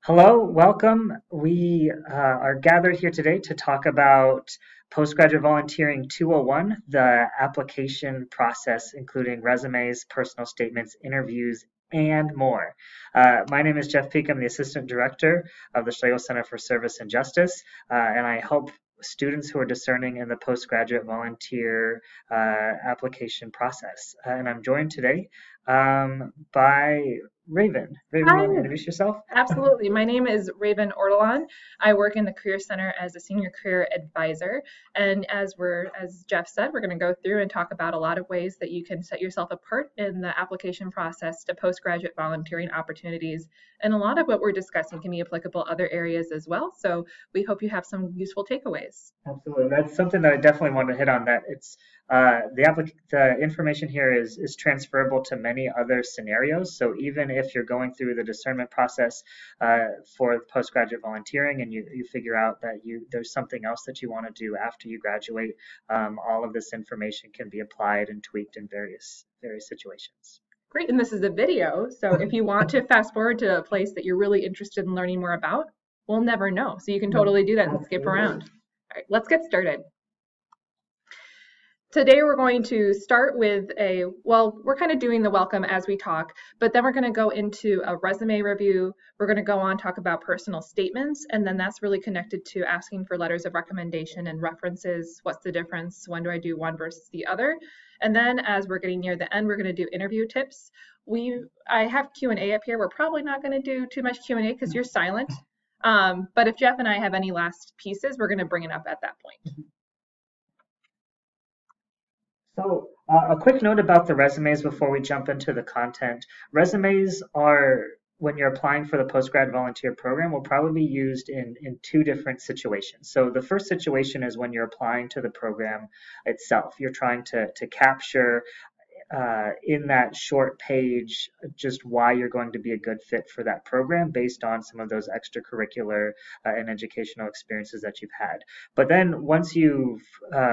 Hello, welcome. We are gathered here today to talk about Postgraduate Volunteering 201, the application process, including resumes, personal statements, interviews, and more. My name is Jeff Peak. I'm the Assistant Director of the Schlegel Center for Service and Justice, and I help students who are discerning in the postgraduate volunteer application process. And I'm joined today by Raven. Raven, you Hi, want to introduce yourself? absolutely. My name is Raven Ortolan. I work in the Career Center as a senior career advisor. And as Jeff said, we're going to go through and talk about a lot of ways that you can set yourself apart in the application process to postgraduate volunteering opportunities. And a lot of what we're discussing can be applicable other areas as well. So we hope you have some useful takeaways. Absolutely. That's something that I definitely want to hit on, that it's the information here is transferable to many other scenarios. So even if you're going through the discernment process for postgraduate volunteering and you figure out that there's something else that you want to do after you graduate, all of this information can be applied and tweaked in various situations. Great. And this is a video. So if you want to fast forward to a place that you're really interested in learning more about, we'll never know. So you can No, totally do that and skip absolutely. around. All right, let's get started. Today we're going to start with we're kind of doing the welcome as we talk, but then we're going to go into a resume review. We're going to go on, talk about personal statements, and then that's really connected to asking for letters of recommendation and references. What's the difference? When do I do one versus the other? And then as we're getting near the end, we're going to do interview tips. I have Q&A up here. We're probably not going to do too much Q&A because you're silent. But if Jeff and I have any last pieces, we're going to bring it up at that point. So, a quick note about the resumes before we jump into the content. Resumes are, when you're applying for the postgrad volunteer program, will probably be used in two different situations. So the first situation is when you're applying to the program itself. You're trying to capture in that short page just why you're going to be a good fit for that program based on some of those extracurricular and educational experiences that you've had. But then once you've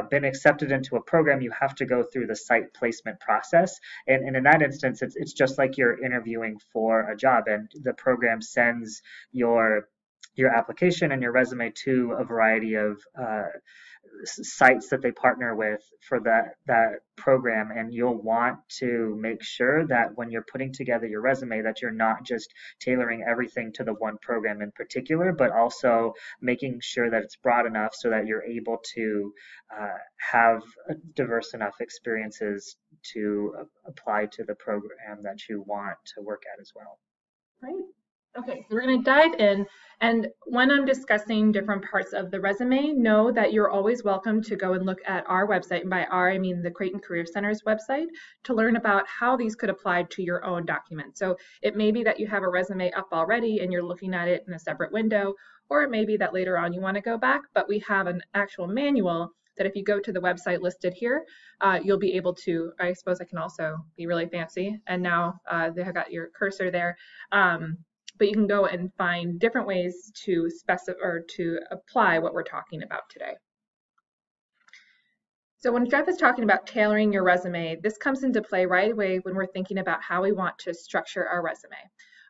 been accepted into a program, you have to go through the site placement process. And in that instance, it's just like you're interviewing for a job, and the program sends your application and your resume to a variety of sites that they partner with for that program, and you'll want to make sure that when you're putting together your resume that you're not just tailoring everything to the one program in particular, but also making sure that it's broad enough so that you're able to have diverse enough experiences to apply to the program that you want to work at as well. Right. Okay, so we're going to dive in. And when I'm discussing different parts of the resume, know that you're always welcome to go and look at our website. And by our, I mean the Creighton Career Center's website, to learn about how these could apply to your own document. So it may be that you have a resume up already and you're looking at it in a separate window, or it may be that later on you want to go back, but we have an actual manual that if you go to the website listed here, you'll be able to, I suppose I can also be really fancy. And now they have got your cursor there. But you can go and find different ways to specify or to apply what we're talking about today. So when Jeff is talking about tailoring your resume, this comes into play right away when we're thinking about how we want to structure our resume.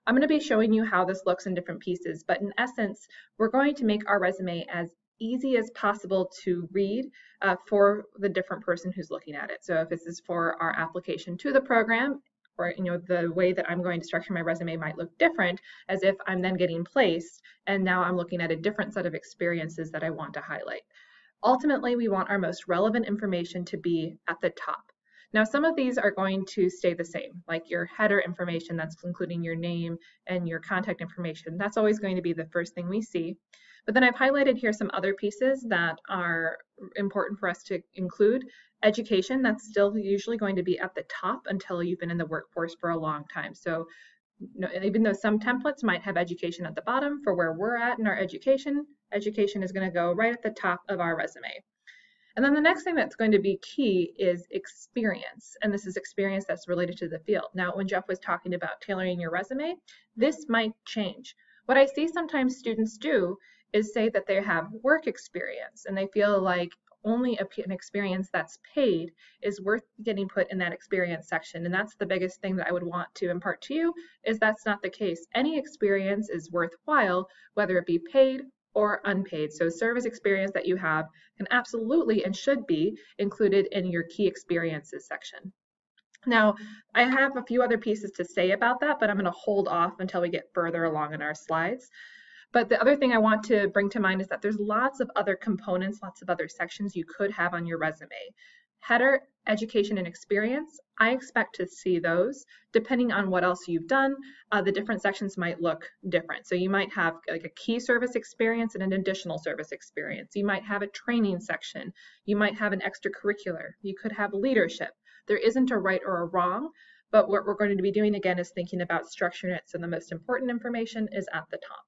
I'm going to be showing you how this looks in different pieces, but in essence, we're going to make our resume as easy as possible to read for the different person who's looking at it. So if this is for our application to the program, or the way that I'm going to structure my resume might look different, as if I'm then getting placed and now I'm looking at a different set of experiences that I want to highlight. Ultimately, we want our most relevant information to be at the top. Now, some of these are going to stay the same, like your header information, that's including your name and your contact information. That's always going to be the first thing we see. But then I've highlighted here some other pieces that are important for us to include. Education, that's still usually going to be at the top until you've been in the workforce for a long time. So even though some templates might have education at the bottom, for where we're at in our education is going to go right at the top of our resume. And then the next thing that's going to be key is experience. And this is experience that's related to the field. Now, when Jeff was talking about tailoring your resume, this might change. What I see sometimes students do is say that they have work experience and they feel like only an experience that's paid is worth getting put in that experience section. And that's the biggest thing that I would want to impart to you, is that's not the case. Any experience is worthwhile, whether it be paid or unpaid. So service experience that you have can absolutely and should be included in your key experiences section. Now, I have a few other pieces to say about that, but I'm going to hold off until we get further along in our slides. But the other thing I want to bring to mind is that there's lots of other components, lots of other sections you could have on your resume. Header, education and experience, I expect to see those. Depending on what else you've done, the different sections might look different. So you might have like a key service experience and an additional service experience. You might have a training section. You might have an extracurricular. You could have leadership. There isn't a right or a wrong, but what we're going to be doing again is thinking about structuring it so the most important information is at the top.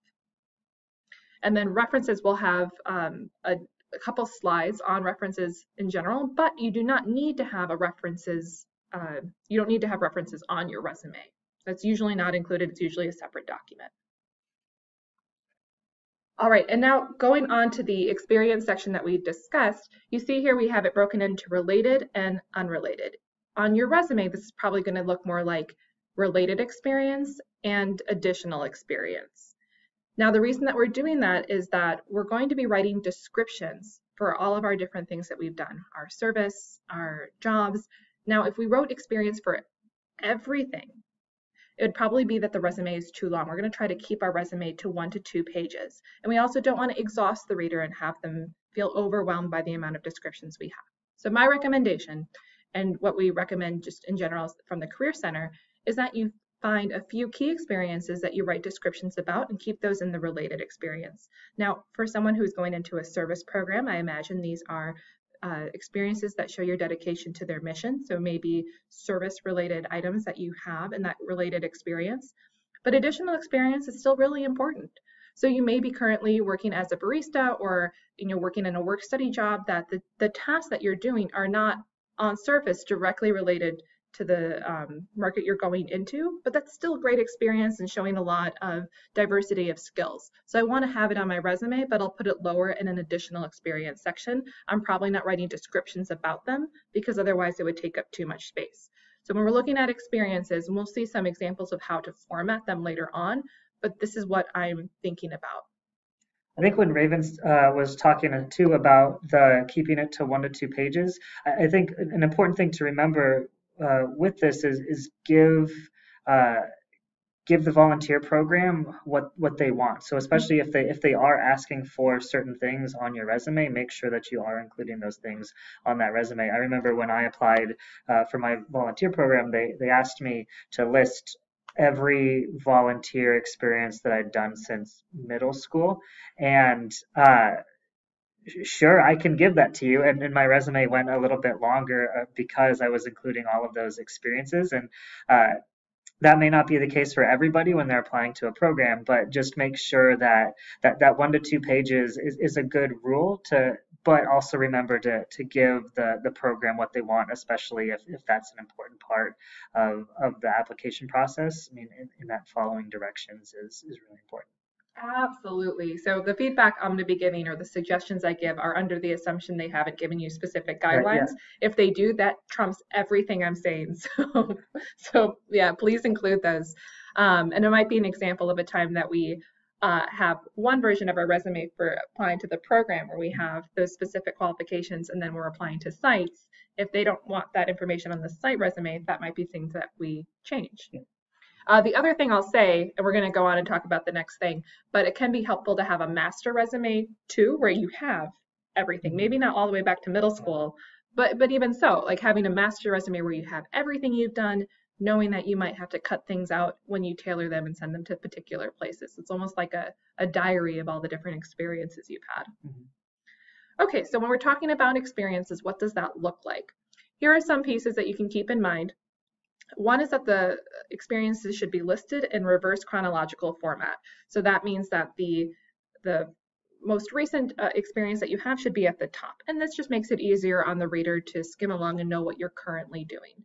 And then references will have a couple slides on references in general, but you do not need to have references on your resume. That's usually not included. It's usually a separate document. All right, and now going on to the experience section that we discussed, you see here we have it broken into related and unrelated. On your resume, this is probably going to look more like related experience and additional experience. Now, the reason that we're doing that is that we're going to be writing descriptions for all of our different things that we've done, our service, our jobs. Now, if we wrote experience for everything, it would probably be that the resume is too long. We're going to try to keep our resume to 1 to 2 pages. And we also don't want to exhaust the reader and have them feel overwhelmed by the amount of descriptions we have. So my recommendation, and what we recommend just in general from the Career Center, is that you find a few key experiences that you write descriptions about and keep those in the related experience. Now, for someone who's going into a service program, I imagine these are experiences that show your dedication to their mission. So maybe service-related items that you have in that related experience. But additional experience is still really important. So you may be currently working as a barista, or working in a work-study job that the tasks that you're doing are not on surface directly related to the market you're going into, but that's still a great experience and showing a lot of diversity of skills. So I want to have it on my resume, but I'll put it lower in an additional experience section. I'm probably not writing descriptions about them because otherwise it would take up too much space. So when we're looking at experiences, and we'll see some examples of how to format them later on, but this is what I'm thinking about. I think when Raven was talking too about the keeping it to 1 to 2 pages, I think an important thing to remember with this is give the volunteer program what they want. So especially if they are asking for certain things on your resume, make sure that you are including those things on that resume. I remember when I applied for my volunteer program, they asked me to list every volunteer experience that I'd done since middle school, and sure, I can give that to you. And my resume went a little bit longer because I was including all of those experiences. And that may not be the case for everybody when they're applying to a program, but just make sure that 1 to 2 pages is a good rule but also remember to give the program what they want, especially if that's an important part of the application process. I mean, in that following directions is really important. Absolutely. So the feedback I'm going to be giving, or the suggestions I give, are under the assumption they haven't given you specific guidelines. Right, yeah. If they do, that trumps everything I'm saying. So yeah, please include those. And it might be an example of a time that we have one version of our resume for applying to the program where we have those specific qualifications, and then we're applying to sites. If they don't want that information on the site resume, that might be things that we change. Yeah. The other thing I'll say, and we're going to go on and talk about the next thing, but it can be helpful to have a master resume too, where you have everything. Maybe not all the way back to middle school, but even so, like having a master resume where you have everything you've done, knowing that you might have to cut things out when you tailor them and send them to particular places. It's almost like a diary of all the different experiences you've had. Mm-hmm. Okay, so when we're talking about experiences, what does that look like? Here are some pieces that you can keep in mind. One is that the experiences should be listed in reverse chronological format. So that means that the most recent experience that you have should be at the top. And this just makes it easier on the reader to skim along and know what you're currently doing.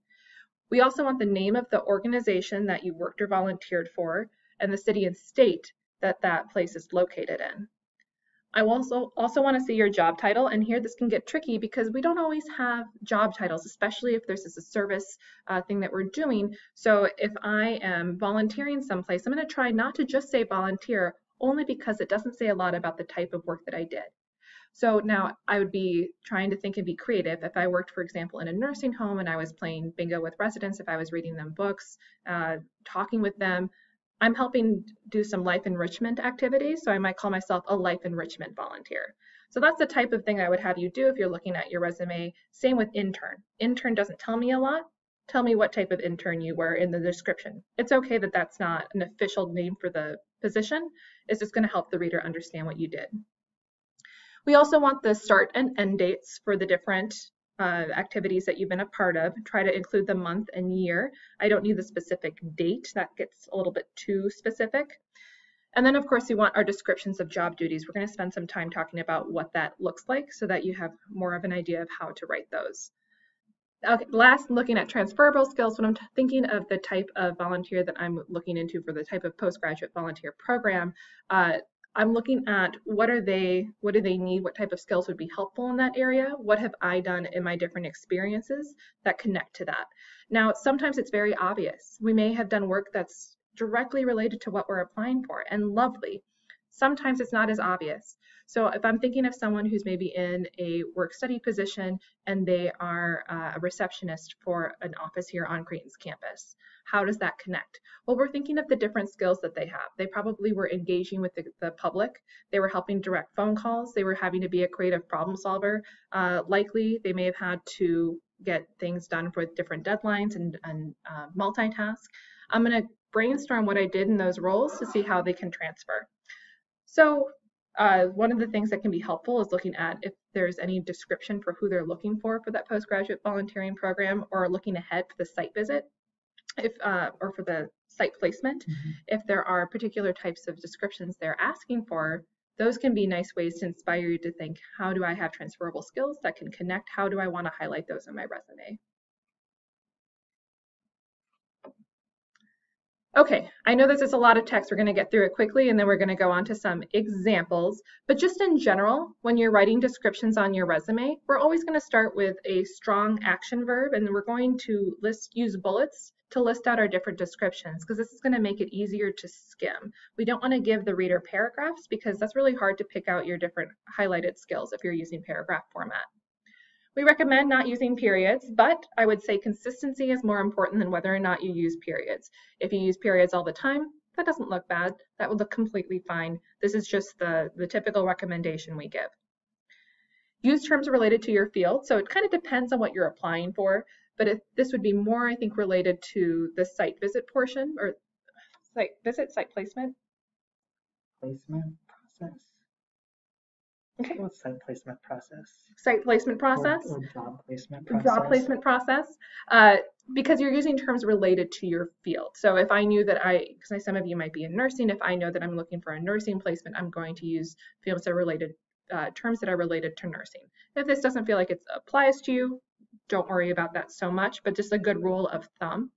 We also want the name of the organization that you worked or volunteered for and the city and state that that place is located in. I also want to see your job title, and here this can get tricky because we don't always have job titles, especially if this is a service thing that we're doing. So if I am volunteering someplace, I'm going to try not to just say volunteer, only because it doesn't say a lot about the type of work that I did. So now I would be trying to think and be creative. If I worked, for example, in a nursing home and I was playing bingo with residents, if I was reading them books, talking with them, I'm helping do some life enrichment activities. So I might call myself a life enrichment volunteer. So that's the type of thing I would have you do if you're looking at your resume. Same with intern. Intern doesn't tell me a lot. Tell me what type of intern you were in the description. It's okay that that's not an official name for the position. It's just going to help the reader understand what you did. We also want the start and end dates for the different activities that you've been a part of. Try to include the month and year. I don't need the specific date. That gets a little bit too specific. And then, of course, we want our descriptions of job duties. We're going to spend some time talking about what that looks like so that you have more of an idea of how to write those. Okay, last, looking at transferable skills, when I'm thinking of the type of volunteer that I'm looking into for the type of postgraduate volunteer program, I'm looking at what do they need, what type of skills would be helpful in that area, what have I done in my different experiences that connect to that. Now, sometimes it's very obvious. We may have done work that's directly related to what we're applying for, and lovely. Sometimes it's not as obvious. So if I'm thinking of someone who's maybe in a work study position and they are a receptionist for an office here on Creighton's campus, how does that connect? Well, we're thinking of the different skills that they have. They probably were engaging with the public. They were helping direct phone calls. They were having to be a creative problem solver. Likely, they may have had to get things done for different deadlines and multitask. I'm going to brainstorm what I did in those roles to see how they can transfer. So one of the things that can be helpful is looking at if there's any description for who they're looking for that postgraduate volunteering program, or looking ahead for the site visit, or for the site placement. If there are particular types of descriptions they're asking for, those can be nice ways to inspire you to think, how do I have transferable skills that can connect? How do I want to highlight those in my resume? Okay, I know this is a lot of text. We're going to get through it quickly, and then we're going to go on to some examples. But just in general, when you're writing descriptions on your resume, we're always going to start with a strong action verb, and we're going to use bullets to list out our different descriptions, because this is going to make it easier to skim. We don't want to give the reader paragraphs, because that's really hard to pick out your different highlighted skills if you're using paragraph format. We recommend not using periods, but I would say consistency is more important than whether or not you use periods. If you use periods all the time, that doesn't look bad. That would look completely fine. This is just the typical recommendation we give. Use terms related to your field. So it kind of depends on what you're applying for, but this would be more, I think, related to the site visit portion, or site placement. Placement process. Okay. What's site placement process? Site placement process. Or job placement process. Job placement process. Because you're using terms related to your field. So if I knew that because some of you might be in nursing, if I know that I'm looking for a nursing placement, I'm going to use fields that are related, terms that are related to nursing. If this doesn't feel like it applies to you, don't worry about that so much, but just a good rule of thumb.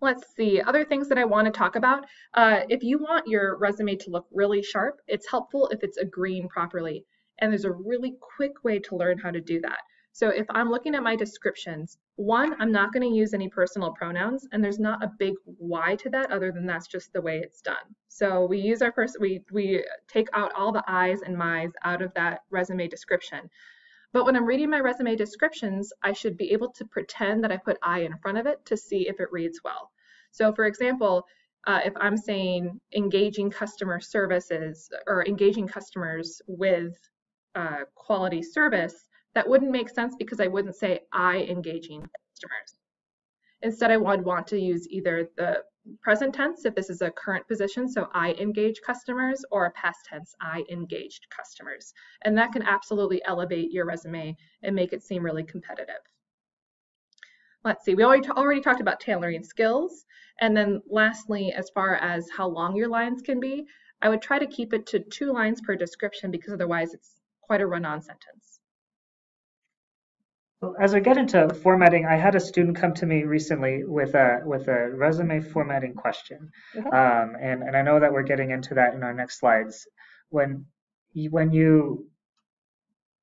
Let's see, other things that I want to talk about. If you want your resume to look really sharp, it's helpful if it's agreeing properly. And there's a really quick way to learn how to do that. So if I'm looking at my descriptions, one, I'm not going to use any personal pronouns, and there's not a big why to that other than that's just the way it's done. So we use our we take out all the I's and my's out of that resume description. But when I'm reading my resume descriptions, I should be able to pretend that I put I in front of it to see if it reads well. So for example, if I'm saying engaging customer services or engaging customers with quality service, that wouldn't make sense because I wouldn't say I engaging customers. Instead, I would want to use either the present tense if this is a current position, so I engage customers, or a past tense, I engaged customers. And that can absolutely elevate your resume and make it seem really competitive. Let's see, we already talked about tailoring skills. And then lastly, as far as how long your lines can be, I would try to keep it to 2 lines per description, because otherwise it's quite a run-on sentence. Well, as we get into formatting, I had a student come to me recently with a resume formatting question, and I know that we're getting into that in our next slides. When when you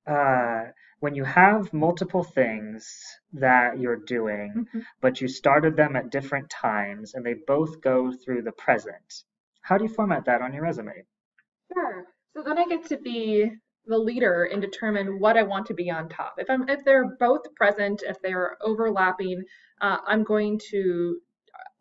uh, when you have multiple things that you're doing, Mhm. but you started them at different times and they both go through the present, how do you format that on your resume? Sure. So then I get to be the leader and determine what I want to be on top. If they're both present, if they're overlapping, I'm going to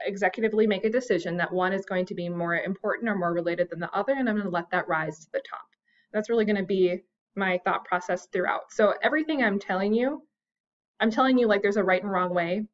executively make a decision that one is going to be more important or more related than the other, and I'm going to let that rise to the top. That's really going to be my thought process throughout. So everything I'm telling you like there's a right and wrong way.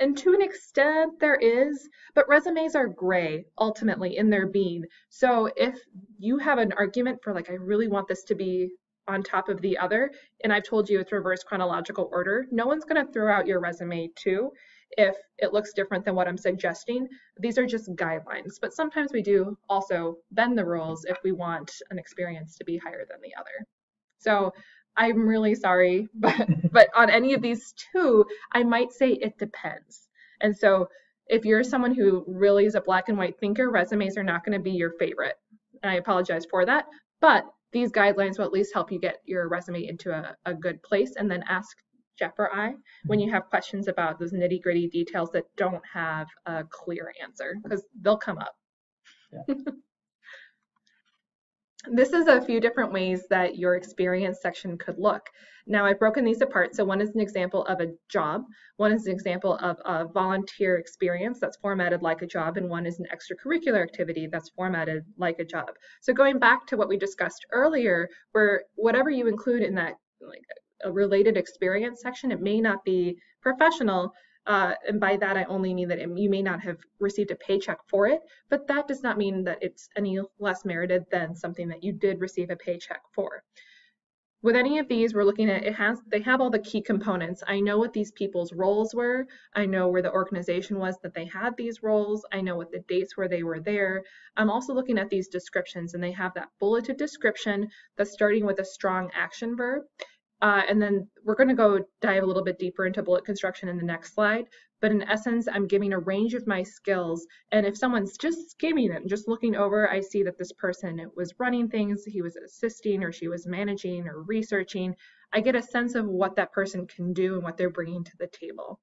And to an extent, there is, but resumes are gray ultimately in their being. So if you have an argument for, like, I really want this to be on top of the other, and I've told you it's reverse chronological order, no one's going to throw out your resume too if it looks different than what I'm suggesting. These are just guidelines, but sometimes we do also bend the rules if we want an experience to be higher than the other. So I'm really sorry, but on any of these two, I might say it depends. And so if you're someone who really is a black and white thinker, resumes are not going to be your favorite. And I apologize for that. But these guidelines will at least help you get your resume into a good place, and then ask Jeff or I when you have questions about those nitty gritty details that don't have a clear answer, because they'll come up. Yeah. This is a few different ways that your experience section could look. Now I've broken these apart. So one is an example of a job, one is an example of a volunteer experience that's formatted like a job, and one is an extracurricular activity that's formatted like a job. So going back to what we discussed earlier, where whatever you include in that, like, a related experience section, it may not be professional, and by that I only mean that you may not have received a paycheck for it, but that does not mean that it's any less merited than something that you did receive a paycheck for. With any of these, we're looking at they have all the key components. I know what these people's roles were. I know where the organization was that they had these roles. I know what the dates where they were there. I'm also looking at these descriptions, and they have that bulleted description that's starting with a strong action verb. And then we're going to go dive a little bit deeper into bullet construction in the next slide. But in essence, I'm giving a range of my skills. And if someone's just skimming it and just looking over, I see that this person was running things, he was assisting, or she was managing or researching. I get a sense of what that person can do and what they're bringing to the table.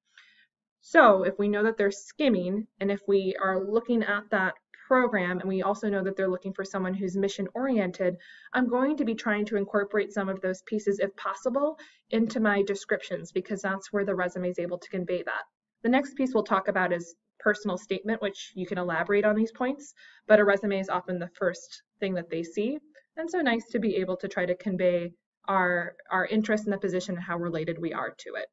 So if we know that they're skimming, and if we are looking at that program, and we also know that they're looking for someone who's mission oriented, I'm going to be trying to incorporate some of those pieces, if possible, into my descriptions, because that's where the resume is able to convey that. The next piece we'll talk about is personal statement, which you can elaborate on these points, but a resume is often the first thing that they see. And so nice to be able to try to convey our interest in the position and how related we are to it.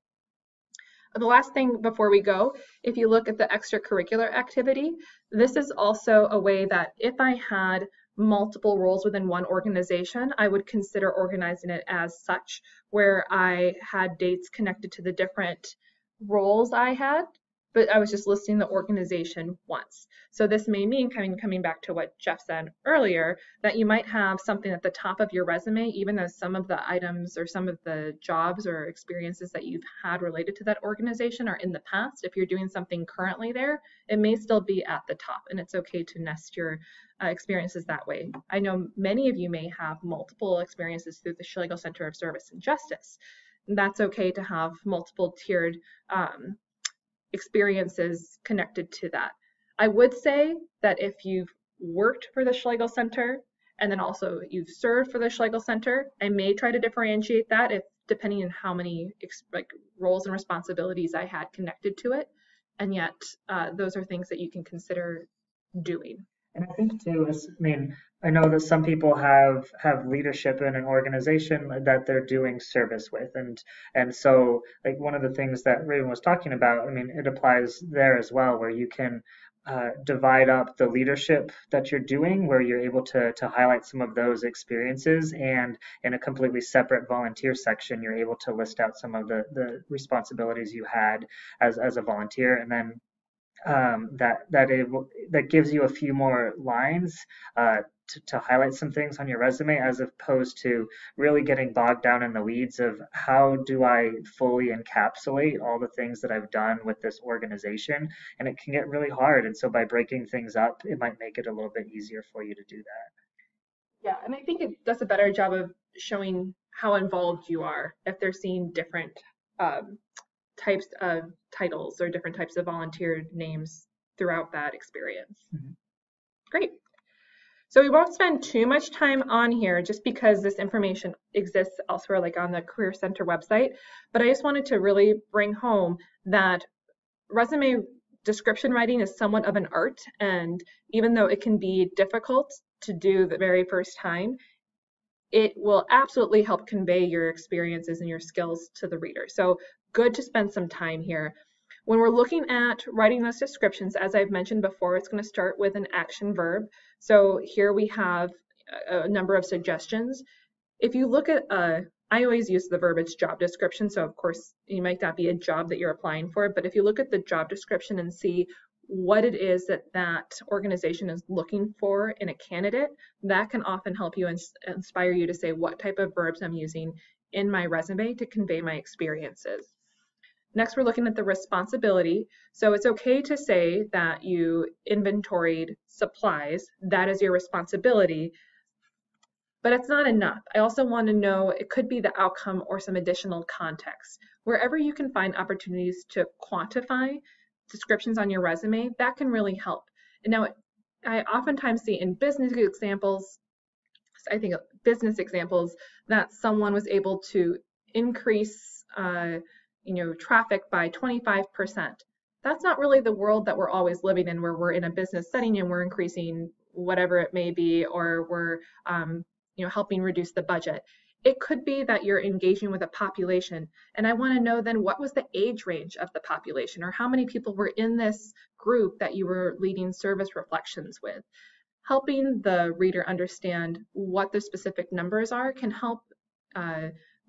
The last thing before we go, if you look at the extracurricular activity, this is also a way that if I had multiple roles within one organization, I would consider organizing it as such, where I had dates connected to the different roles I had, but I was just listing the organization once. So this may mean, coming back to what Jeff said earlier, that you might have something at the top of your resume, even though some of the items or some of the jobs or experiences that you've had related to that organization are in the past. If you're doing something currently there, it may still be at the top, and it's okay to nest your experiences that way. I know many of you may have multiple experiences through the Schlegel Center of Service and Justice. And that's okay to have multiple tiered experiences connected to that. I would say that if you've worked for the Schlegel Center and then also you've served for the Schlegel Center, I may try to differentiate that if depending on how many roles and responsibilities I had connected to it. And yet those are things that you can consider doing. And I think too, I mean, I know that some people have leadership in an organization that they're doing service with, and so like one of the things that Raven was talking about, I mean, it applies there as well, where you can divide up the leadership that you're doing, where you're able to highlight some of those experiences, and in a completely separate volunteer section, you're able to list out some of the responsibilities you had as a volunteer, and then that gives you a few more lines to highlight some things on your resume, as opposed to really getting bogged down in the weeds of how do I fully encapsulate all the things that I've done with this organization, and it can get really hard. And so by breaking things up, it might make it a little bit easier for you to do that. Yeah, and I think it does a better job of showing how involved you are if they're seeing different um, types of titles or different types of volunteer names throughout that experience. Mhm. Great. So we won't spend too much time on here just because this information exists elsewhere, like on the Career Center website. But I just wanted to really bring home that resume description writing is somewhat of an art. And even though it can be difficult to do the very first time, it will absolutely help convey your experiences and your skills to the reader. So good to spend some time here. When we're looking at writing those descriptions, as I've mentioned before, it's going to start with an action verb. So here we have a number of suggestions. If you look at, I always use the verbiage job description, so of course you might not be a job that you're applying for, but if you look at the job description and see what it is that that organization is looking for in a candidate, that can often help you inspire you to say what type of verbs I'm using in my resume to convey my experiences. Next, we're looking at the responsibility. So it's okay to say that you inventoried supplies. That is your responsibility, but it's not enough. I also want to know it could be the outcome or some additional context. Wherever you can find opportunities to quantify descriptions on your resume, that can really help. And now, I oftentimes see in business examples, that someone was able to increase traffic by 25%. That's not really the world that we're always living in, where we're in a business setting and we're increasing whatever it may be, or we're helping reduce the budget. It could be that you're engaging with a population, and I want to know then what was the age range of the population, or how many people were in this group that you were leading service reflections with. Helping the reader understand what the specific numbers are can help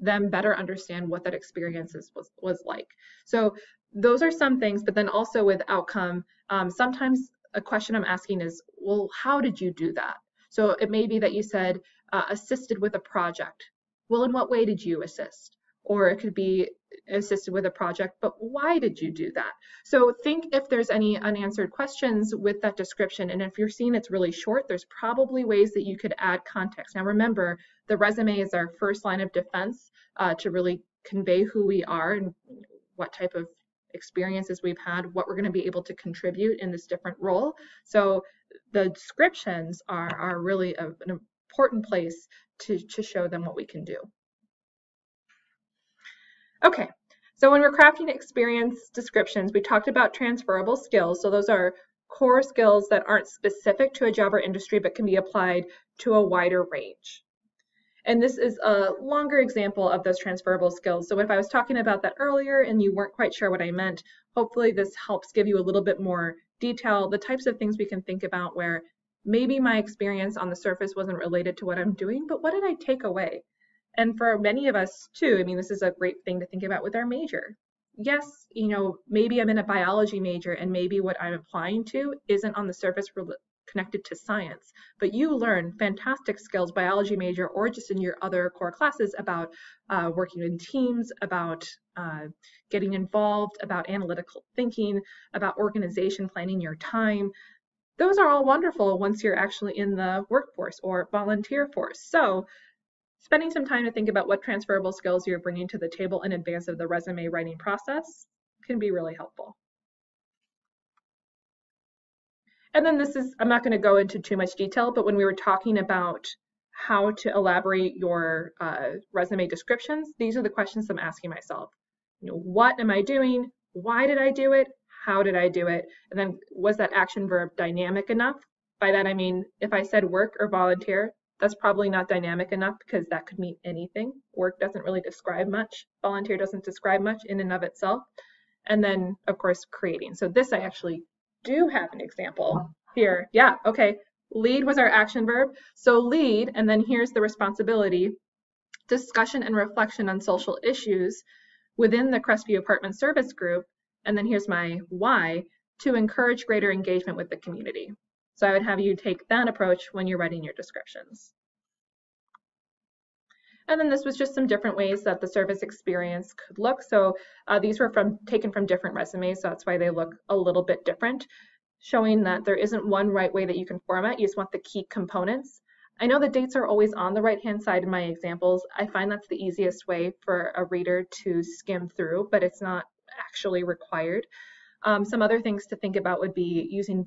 them better understand what that experience was like. So those are some things, but then also with outcome, sometimes a question I'm asking is, well, how did you do that? So it may be that you said, assisted with a project. Well, in what way did you assist? Or it could be assisted with a project, but why did you do that? So think if there's any unanswered questions with that description, and if you're seeing it's really short, there's probably ways that you could add context. Now remember, the resume is our first line of defense to really convey who we are and what type of experiences we've had, what we're going to be able to contribute in this different role. So the descriptions are really an important place to show them what we can do. Okay, so when we're crafting experience descriptions, we talked about transferable skills. So those are core skills that aren't specific to a job or industry, but can be applied to a wider range. And this is a longer example of those transferable skills. So if I was talking about that earlier and you weren't quite sure what I meant, hopefully this helps give you a little bit more detail, the types of things we can think about where maybe my experience on the surface wasn't related to what I'm doing, but what did I take away? And for many of us too, I mean, this is a great thing to think about with our major. Yes, maybe I'm in a biology major and maybe what I'm applying to isn't on the surface connected to science, but you learn fantastic skills, biology major or just in your other core classes, about working in teams, about getting involved, about analytical thinking, about organization, planning your time. Those are all wonderful once you're actually in the workforce or volunteer force. So spending some time to think about what transferable skills you're bringing to the table in advance of the resume writing process can be really helpful. And then I'm not going to go into too much detail, but when we were talking about how to elaborate your resume descriptions, these are the questions I'm asking myself. What am I doing? Why did I do it? How did I do it? And then was that action verb dynamic enough? By that I mean, if I said work or volunteer, that's probably not dynamic enough because that could mean anything. Work doesn't really describe much. Volunteer doesn't describe much in and of itself. And then, of course, creating. So this I actually do have an example here. Yeah, okay. Lead was our action verb. So lead, and then here's the responsibility: discussion and reflection on social issues within the Crestview Apartment Service Group. And then here's my why: to encourage greater engagement with the community. So I would have you take that approach when you're writing your descriptions. And then this was just some different ways that the service experience could look. So these were taken from different resumes, so that's why they look a little bit different, showing that there isn't one right way that you can format. You just want the key components. I know the dates are always on the right-hand side in my examples. I find that's the easiest way for a reader to skim through, but it's not actually required. Some other things to think about would be using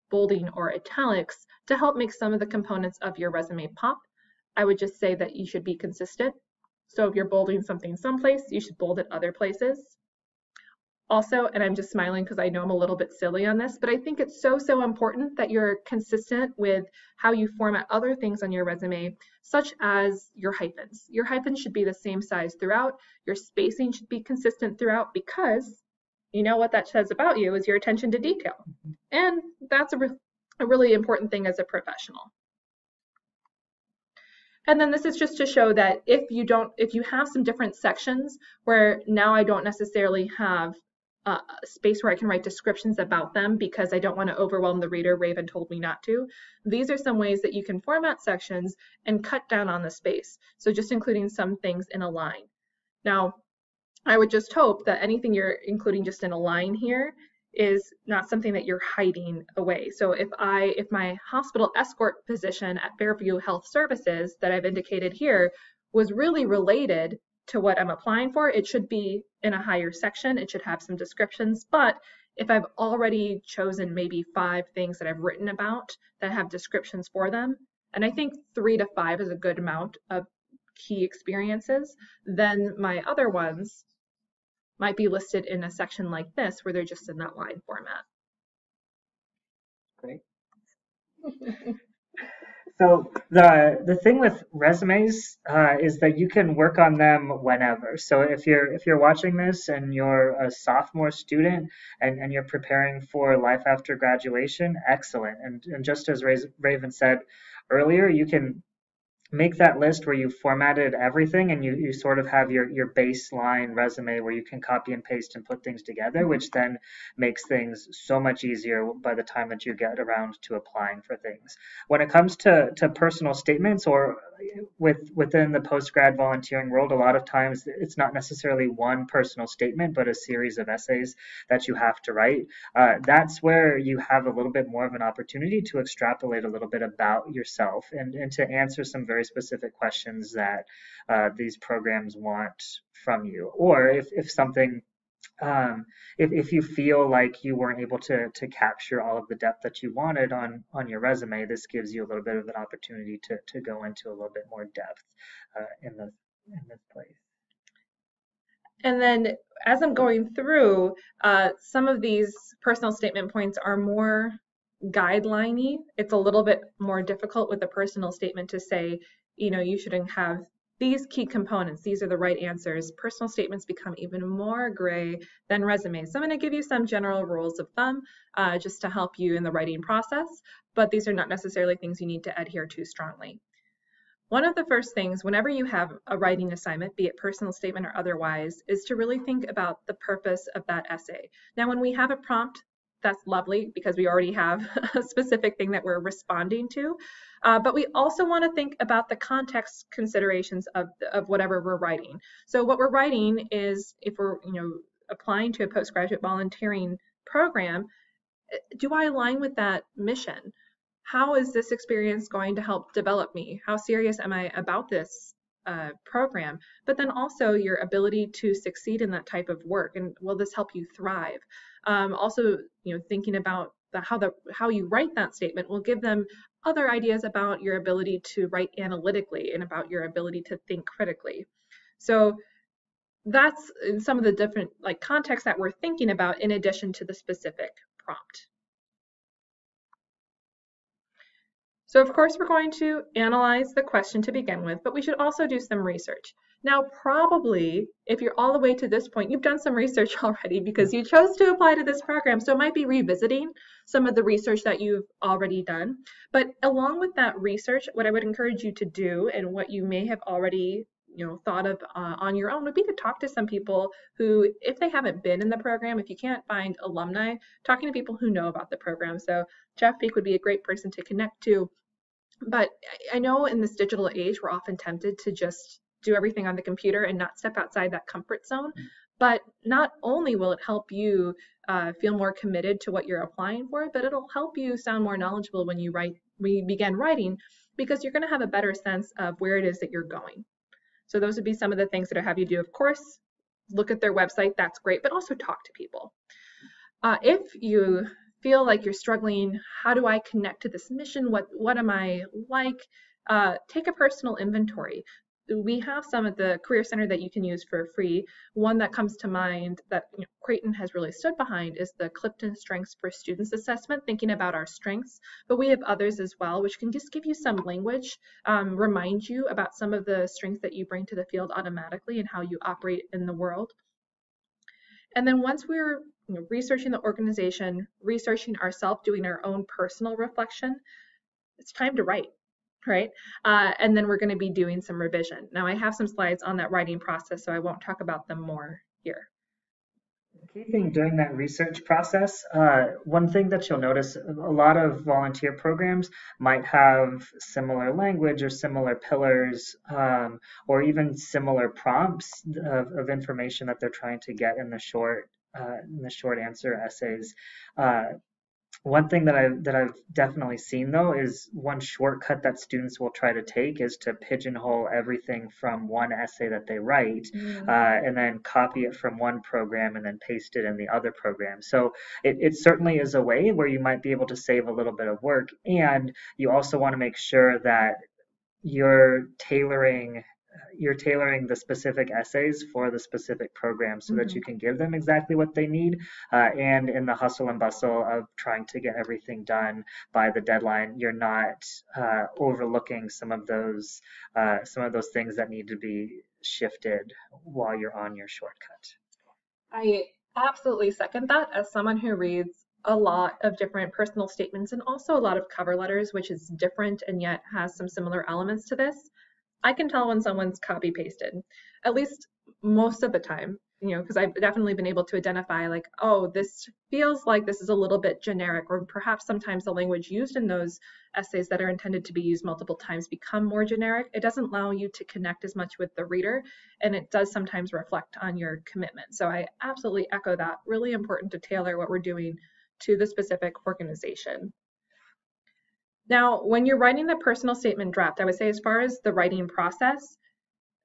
bolding or italics to help make some of the components of your resume pop. I would just say that you should be consistent. So if you're bolding something someplace, you should bold it other places. Also, and I'm just smiling because I know I'm a little bit silly on this, but I think it's so important that you're consistent with how you format other things on your resume, such as your hyphens. Your hyphens should be the same size throughout. Your spacing should be consistent throughout, because you know what that says about you is your attention to detail. And that's a really important thing as a professional. And then this is just to show that if you have some different sections where now I don't necessarily have a space where I can write descriptions about them because I don't want to overwhelm the reader, Raven told me not to. These are some ways that you can format sections and cut down on the space. So just including some things in a line. Now, I would just hope that anything you're including just in a line here is not something that you're hiding away. So if my hospital escort position at Fairview Health Services that I've indicated here was really related to what I'm applying for, it should be in a higher section. It should have some descriptions. But if I've already chosen maybe 5 things that I've written about that have descriptions for them, and I think 3 to 5 is a good amount of key experiences, then my other ones might be listed in a section like this where they're just in that line format. Great. So the thing with resumes is that you can work on them whenever. So if you're watching this and you're a sophomore student and you're preparing for life after graduation, excellent. And just as Raven said earlier, you can make that list where you formatted everything and you sort of have your baseline resume where you can copy and paste and put things together, which then makes things so much easier by the time that you get around to applying for things. When it comes to personal statements or within the post-grad volunteering world, a lot of times it's not necessarily one personal statement, but a series of essays that you have to write. That's where you have a little bit more of an opportunity to extrapolate a little bit about yourself and to answer some very specific questions that these programs want from you. Or if something if you feel like you weren't able to capture all of the depth that you wanted on your resume, this gives you a little bit of an opportunity to go into a little bit more depth in this place. And then as I'm going through, some of these personal statement points are more guideline-y. It's a little bit more difficult with a personal statement to say, you shouldn't have these key components. These are the right answers. Personal statements become even more gray than resumes. So I'm going to give you some general rules of thumb just to help you in the writing process, but these are not necessarily things you need to adhere to strongly. One of the first things whenever you have a writing assignment, be it personal statement or otherwise, is to really think about the purpose of that essay. Now, when we have a prompt, that's lovely because we already have a specific thing that we're responding to. But we also want to think about the context considerations of whatever we're writing. So what we're writing is, if we're applying to a postgraduate volunteering program, do I align with that mission? How is this experience going to help develop me? How serious am I about this program? But then also your ability to succeed in that type of work, and will this help you thrive? Also, thinking about how you write that statement will give them other ideas about your ability to write analytically and about your ability to think critically. So that's some of the different contexts that we're thinking about in addition to the specific prompt. So of course we're going to analyze the question to begin with, but we should also do some research. Now probably, if you're all the way to this point, you've done some research already because you chose to apply to this program, so it might be revisiting some of the research that you've already done. But along with that research, what I would encourage you to do, and what you may have already thought of on your own, would be to talk to some people who, if they haven't been in the program, if you can't find alumni, talking to people who know about the program. So Jeff Beek would be a great person to connect to. But I know in this digital age, we're often tempted to just do everything on the computer and not step outside that comfort zone. But not only will it help you feel more committed to what you're applying for, but it'll help you sound more knowledgeable when you begin writing. because you're going to have a better sense of where it is that you're going. So those would be some of the things that I have you do. Of course, look at their website, that's great, but also talk to people. If you feel like you're struggling, how do I connect to this mission? What am I like? Take a personal inventory. We have some at the Career Center that you can use for free. One that comes to mind that Creighton has really stood behind is the Clifton Strengths for Students assessment, thinking about our strengths. But we have others as well, which can just give you some language, remind you about some of the strengths that you bring to the field automatically and how you operate in the world. And then once we're researching the organization, researching ourselves, doing our own personal reflection, it's time to write, right? And then we're going to be doing some revision. Now I have some slides on that writing process, so I won't talk about them more here. Key thing during that research process, one thing that you'll notice, a lot of volunteer programs might have similar language or similar pillars, or even similar prompts of information that they're trying to get in the short answer essays. One thing that I've definitely seen though is one shortcut that students will try to take is to pigeonhole everything from one essay that they write, and then copy it from one program and then paste it in the other program. So it certainly is a way where you might be able to save a little bit of work, and you also want to make sure that you're tailoring the specific essays for the specific program so that you can give them exactly what they need, and in the hustle and bustle of trying to get everything done by the deadline, you're not overlooking some of those things that need to be shifted while you're on your shortcut. I absolutely second that as someone who reads a lot of different personal statements and also a lot of cover letters, which is different and yet has some similar elements to this. I can tell when someone's copy pasted, at least most of the time, because I've definitely been able to identify like, oh, this feels like this is a little bit generic, or perhaps sometimes the language used in those essays that are intended to be used multiple times become more generic. It doesn't allow you to connect as much with the reader, and it does sometimes reflect on your commitment. So I absolutely echo that. Really important to tailor what we're doing to the specific organization. Now, when you're writing the personal statement draft, I would say as far as the writing process,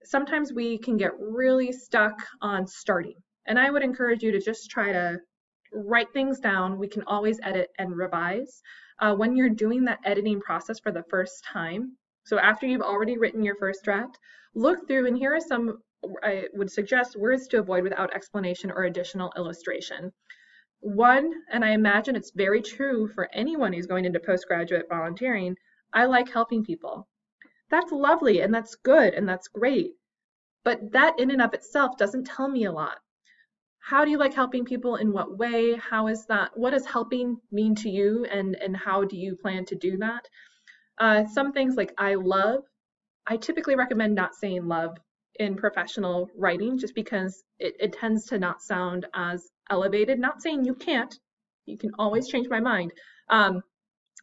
sometimes we can get really stuck on starting. And I would encourage you to just try to write things down. We can always edit and revise. When you're doing that editing process for the first time, so after you've already written your first draft, look through, and here are some, I would suggest, words to avoid without explanation or additional illustration. One, and I imagine it's very true for anyone who's going into postgraduate volunteering, I like helping people. That's lovely and that's good and that's great. But that in and of itself doesn't tell me a lot. How do you like helping people? In what way? How is that? What does helping mean to you, and how do you plan to do that? Some things like I love, I typically recommend not saying love in professional writing just because it tends to not sound as elevated. Not saying you can't, you can always change my mind,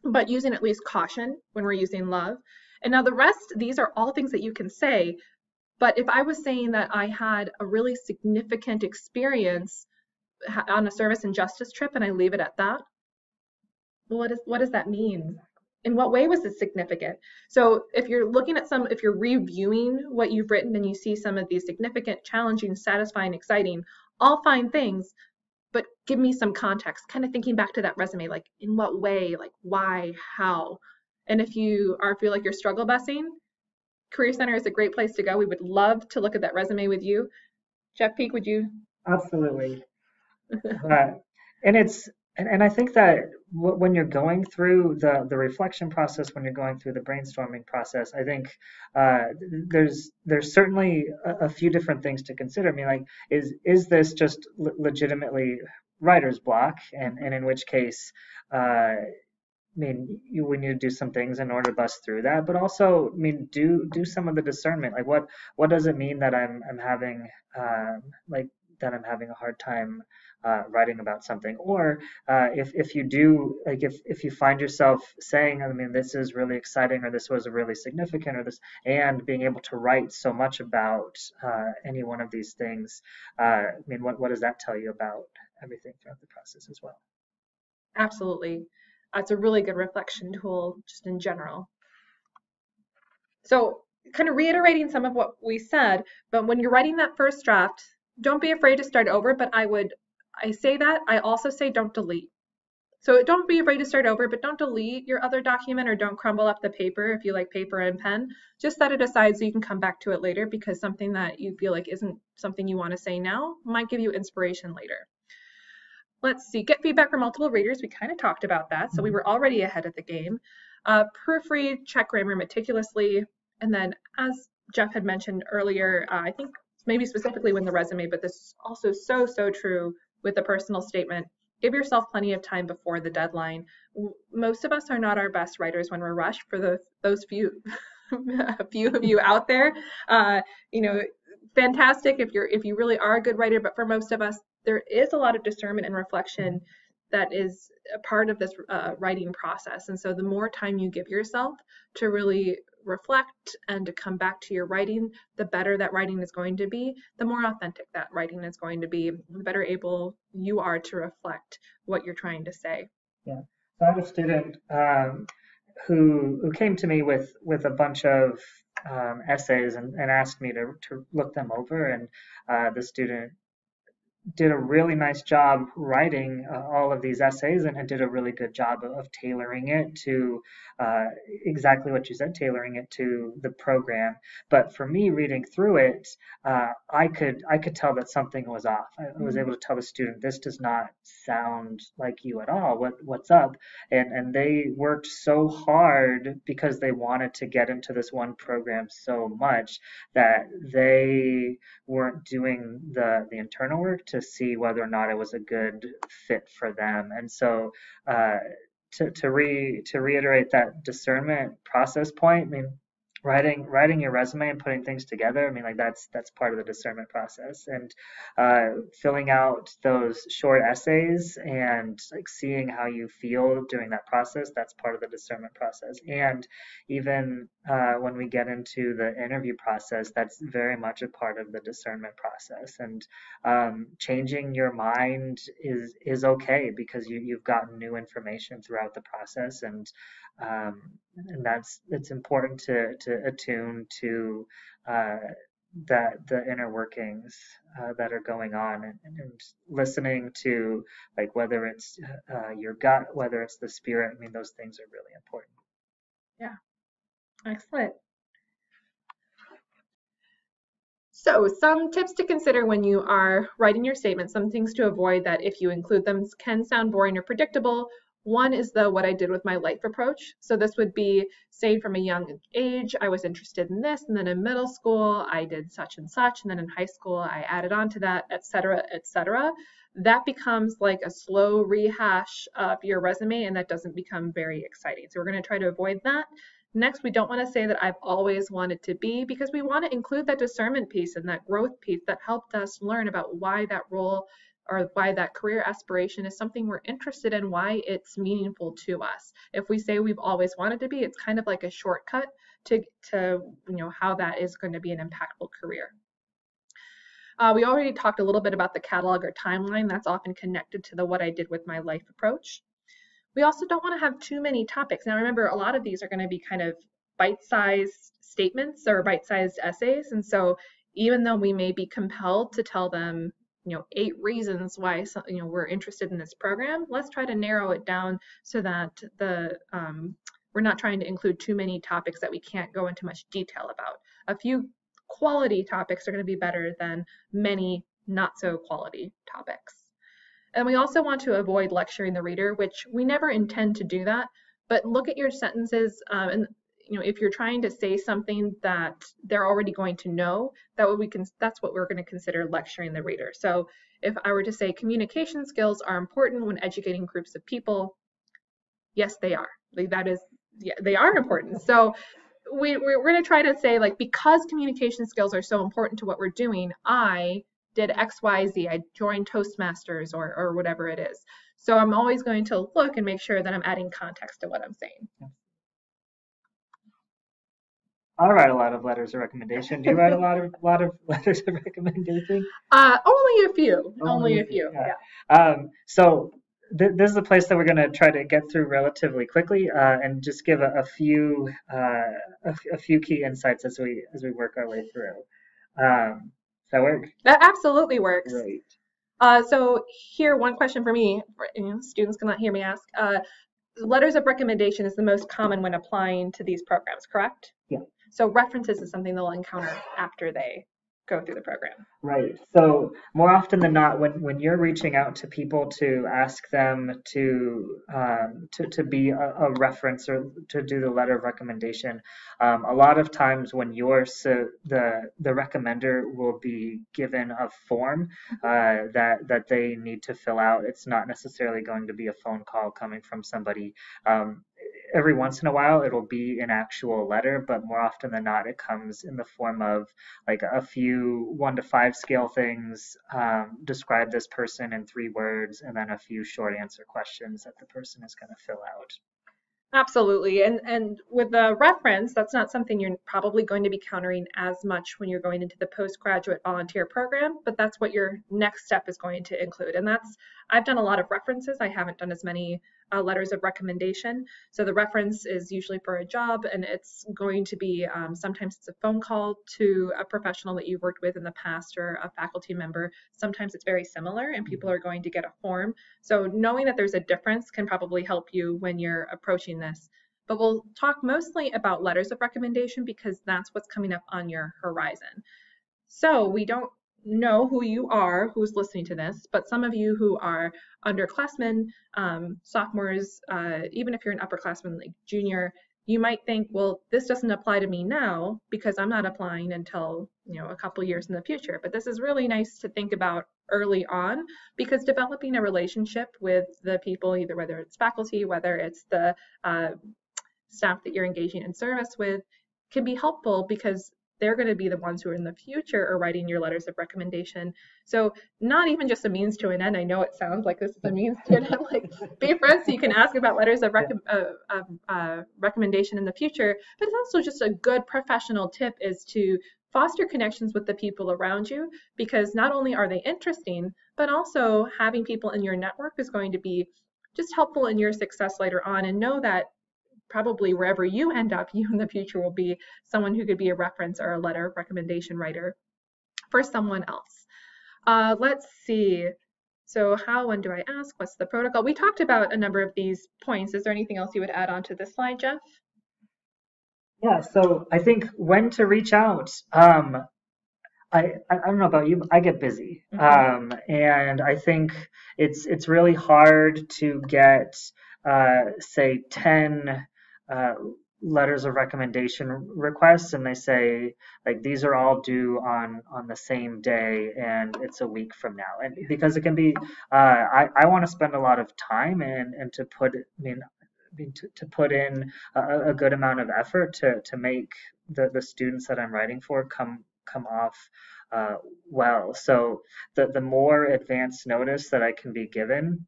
but using at least caution when we're using love. And now the rest, these are all things that you can say, but if I was saying that I had a really significant experience on a service and justice trip and I leave it at that, well, what does that mean? In what way was it significant? So if you're looking at if you're reviewing what you've written and you see some of these significant, challenging, satisfying, exciting, all fine things, but give me some context, kind of thinking back to that resume, like in what way, like why, how. And if you feel like you're struggle busing, Career Center is a great place to go. We would love to look at that resume with you. Jeff Peak, would you? Absolutely. And I think that when you're going through the reflection process, when you're going through the brainstorming process, I think there's certainly a few different things to consider. I mean, like, is this just legitimately writer's block, and in which case, I mean, we need to do some things in order to bust through that, but also, I mean, do some of the discernment. Like, what does it mean that I'm having like that I'm having a hard time writing about something? Or if you do, like, if you find yourself saying, I mean, this is really exciting, or this was really significant, or this, and being able to write so much about any one of these things, I mean, what does that tell you about everything throughout the process as well? Absolutely. It's a really good reflection tool just in general. So kind of reiterating some of what we said, but when you're writing that first draft, don't be afraid to start over, but I say that, I also say don't delete. So don't be afraid to start over, but don't delete your other document or don't crumble up the paper if you like paper and pen. Just set it aside so you can come back to it later, because something that you feel like isn't something you want to say now might give you inspiration later. Let's see, get feedback from multiple readers. We kind of talked about that, so we were already ahead of the game. Proofread, check grammar meticulously, and then as Jeff had mentioned earlier, I think maybe specifically with the resume, but this is also so true with the personal statement. Give yourself plenty of time before the deadline. Most of us are not our best writers when we're rushed. For those few of you out there, you know, fantastic if you really are a good writer, but for most of us, there is a lot of discernment and reflection that is a part of this writing process. And so the more time you give yourself to really reflect and to come back to your writing, the better that writing is going to be, the more authentic that writing is going to be, the better able you are to reflect what you're trying to say. Yeah. So I have a student who came to me with a bunch of essays and asked me to look them over, and the student did a really nice job writing all of these essays and did a really good job of tailoring it to exactly what you said, tailoring it to the program. But for me, reading through it, I could tell that something was off. I was able to tell the student, this does not sound like you at all. What's up? And they worked so hard because they wanted to get into this one program so much that they weren't doing the internal work to see whether or not it was a good fit for them. And so to reiterate that discernment process point, I mean, writing your resume and putting things together, I mean, like that's part of the discernment process. And filling out those short essays and like seeing how you feel during that process, that's part of the discernment process. And even when we get into the interview process, that's very much a part of the discernment process. And changing your mind is okay, because you've gotten new information throughout the process, and it's important to attune to the inner workings that are going on, and listening to like whether it's your gut, whether it's the spirit. I mean, those things are really important. Yeah, excellent. So some tips to consider when you are writing your statement, some things to avoid that if you include them can sound boring or predictable. One is the what I did with my life approach. So this would be saying from a young age, I was interested in this, and then in middle school, I did such and such, and then in high school, I added on to that, etc., etc. That becomes like a slow rehash of your resume, and that doesn't become very exciting. So we're going to try to avoid that. Next, we don't want to say that I've always wanted to be, because we want to include that discernment piece and that growth piece that helped us learn about why that role or why that career aspiration is something we're interested in, why it's meaningful to us. If we say we've always wanted to be, it's kind of like a shortcut to how that is going to be an impactful career. We already talked a little bit about the catalog or timeline. That's often connected to the what I did with my life approach. We also don't want to have too many topics. Now remember, a lot of these are going to be kind of bite-sized statements or bite-sized essays. And so even though we may be compelled to tell them, 8 reasons why we're interested in this program, let's try to narrow it down so that we're not trying to include too many topics that we can't go into much detail about. A few quality topics are going to be better than many not so quality topics. And we also want to avoid lecturing the reader, which we never intend to do that, but look at your sentences and if you're trying to say something that they're already going to know, that's what we're going to consider lecturing the reader. So if I were to say communication skills are important when educating groups of people, yes, they are. They are important. So we're going to try to say, like, because communication skills are so important to what we're doing, I did X, Y, Z. I joined Toastmasters or whatever it is. So I'm always going to look and make sure that I'm adding context to what I'm saying. I write a lot of letters of recommendation. Do you write a lot of letters of recommendation? Only a few. Only a few. Yeah. So This is a place that we're going to try to get through relatively quickly and just give a few key insights as we work our way through. Does that work? That absolutely works. Great. So here, one question for me, students cannot hear me ask. Letters of recommendation is the most common when applying to these programs, correct? Yeah. So references is something they'll encounter after they go through the program. Right. So more often than not, when you're reaching out to people to ask them to be a reference or to do the letter of recommendation, a lot of times when the recommender will be given a form that they need to fill out. It's not necessarily going to be a phone call coming from somebody. Every once in a while, it'll be an actual letter, but more often than not, it comes in the form of like a few 1 to 5 scale things, describe this person in 3 words, and then a few short answer questions that the person is going to fill out. Absolutely. And with the reference, that's not something you're probably going to be countering as much when you're going into the postgraduate volunteer program, but that's what your next step is going to include. And I've done a lot of references. I haven't done as many letters of recommendation. So the reference is usually for a job, and it's going to be sometimes it's a phone call to a professional that you've worked with in the past or a faculty member. Sometimes it's very similar, and people are going to get a form. So knowing that there's a difference can probably help you when you're approaching this. But we'll talk mostly about letters of recommendation because that's what's coming up on your horizon. So we don't know who you are, who's listening to this, but some of you who are underclassmen, sophomores, even if you're an upperclassman like junior, you might think, well, this doesn't apply to me now because I'm not applying until a couple years in the future. But this is really nice to think about early on because developing a relationship with the people, either whether it's faculty, whether it's the staff that you're engaging in service with, can be helpful because they're going to be the ones who in the future are writing your letters of recommendation. So not even just a means to an end. I know it sounds like this is a means to an end, like be friends so you can ask about letters of recommendation in the future, but it's also just a good professional tip is to foster connections with the people around you because not only are they interesting, but also having people in your network is going to be just helpful in your success later on, and know that probably wherever you end up, you in the future will be someone who could be a reference or a letter recommendation writer for someone else. Let's see. So when do I ask? What's the protocol? We talked about a number of these points. Is there anything else you would add on to this slide, Jeff? Yeah, so I think when to reach out. I don't know about you, but I get busy, and I think it's really hard to get say 10 uh, letters of recommendation requests, and they say like these are all due on the same day, and it's a week from now, and because it can be, I want to spend a lot of time and to put, to put in a good amount of effort to make the students that I'm writing for come off well. So the more advanced notice that I can be given,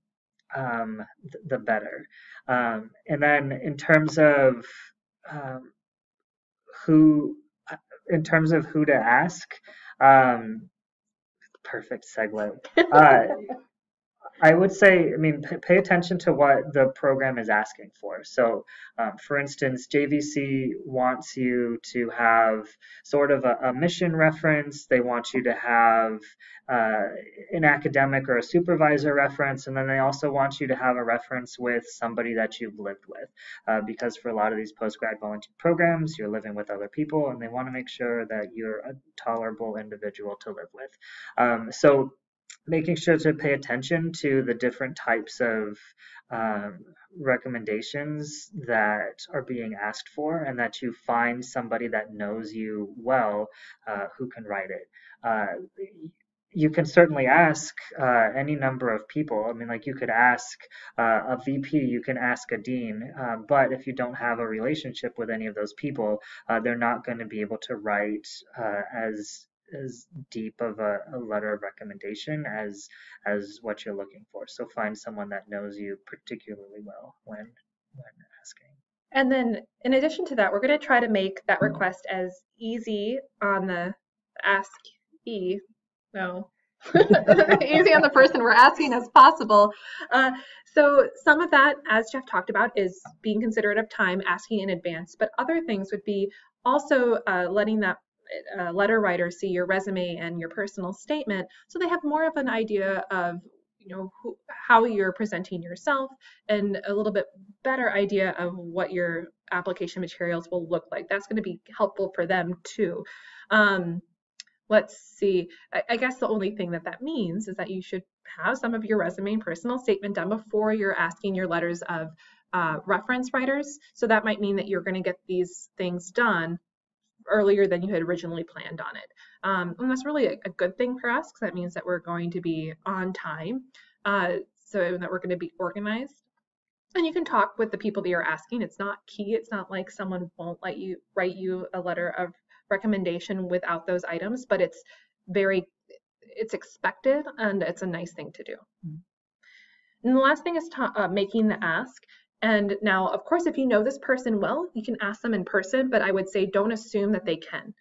the better. And then um, who, in terms of who to ask, um, perfect segue. I would say, pay attention to what the program is asking for. So, for instance, JVC wants you to have sort of a mission reference. They want you to have an academic or a supervisor reference, and then they also want you to have a reference with somebody that you've lived with. Because for a lot of these postgrad volunteer programs, you're living with other people, and they want to make sure that you're a tolerable individual to live with. So making sure to pay attention to the different types of recommendations that are being asked for, and that you find somebody that knows you well who can write it. You can certainly ask any number of people. Like you could ask a VP, you can ask a dean, but if you don't have a relationship with any of those people, they're not going to be able to write as deep of a letter of recommendation as what you're looking for. So find someone that knows you particularly well when asking. And then in addition to that, we're going to try to make that request as easy on the ask e. No, easy on the person we're asking as possible. So some of that, as Jeff talked about, is being considerate of time, asking in advance. But other things would be also letting that letter writer see your resume and your personal statement, so they have more of an idea of how you're presenting yourself and a little bit better idea of what your application materials will look like. That's going to be helpful for them too. Um, let's see. I guess the only thing that that means is that you should have some of your resume and personal statement done before you're asking your letters of reference writers. So that might mean that you're going to get these things done earlier than you had originally planned on it. And that's really a good thing for us, because that means that we're going to be on time, so that we're going to be organized. And you can talk with the people that you're asking. It's not key. It's not like someone won't let you write you a letter of recommendation without those items, but it's expected and it's a nice thing to do. And the last thing is making the ask. And now, of course, if you know this person well, you can ask them in person, but I would say don't assume that they can.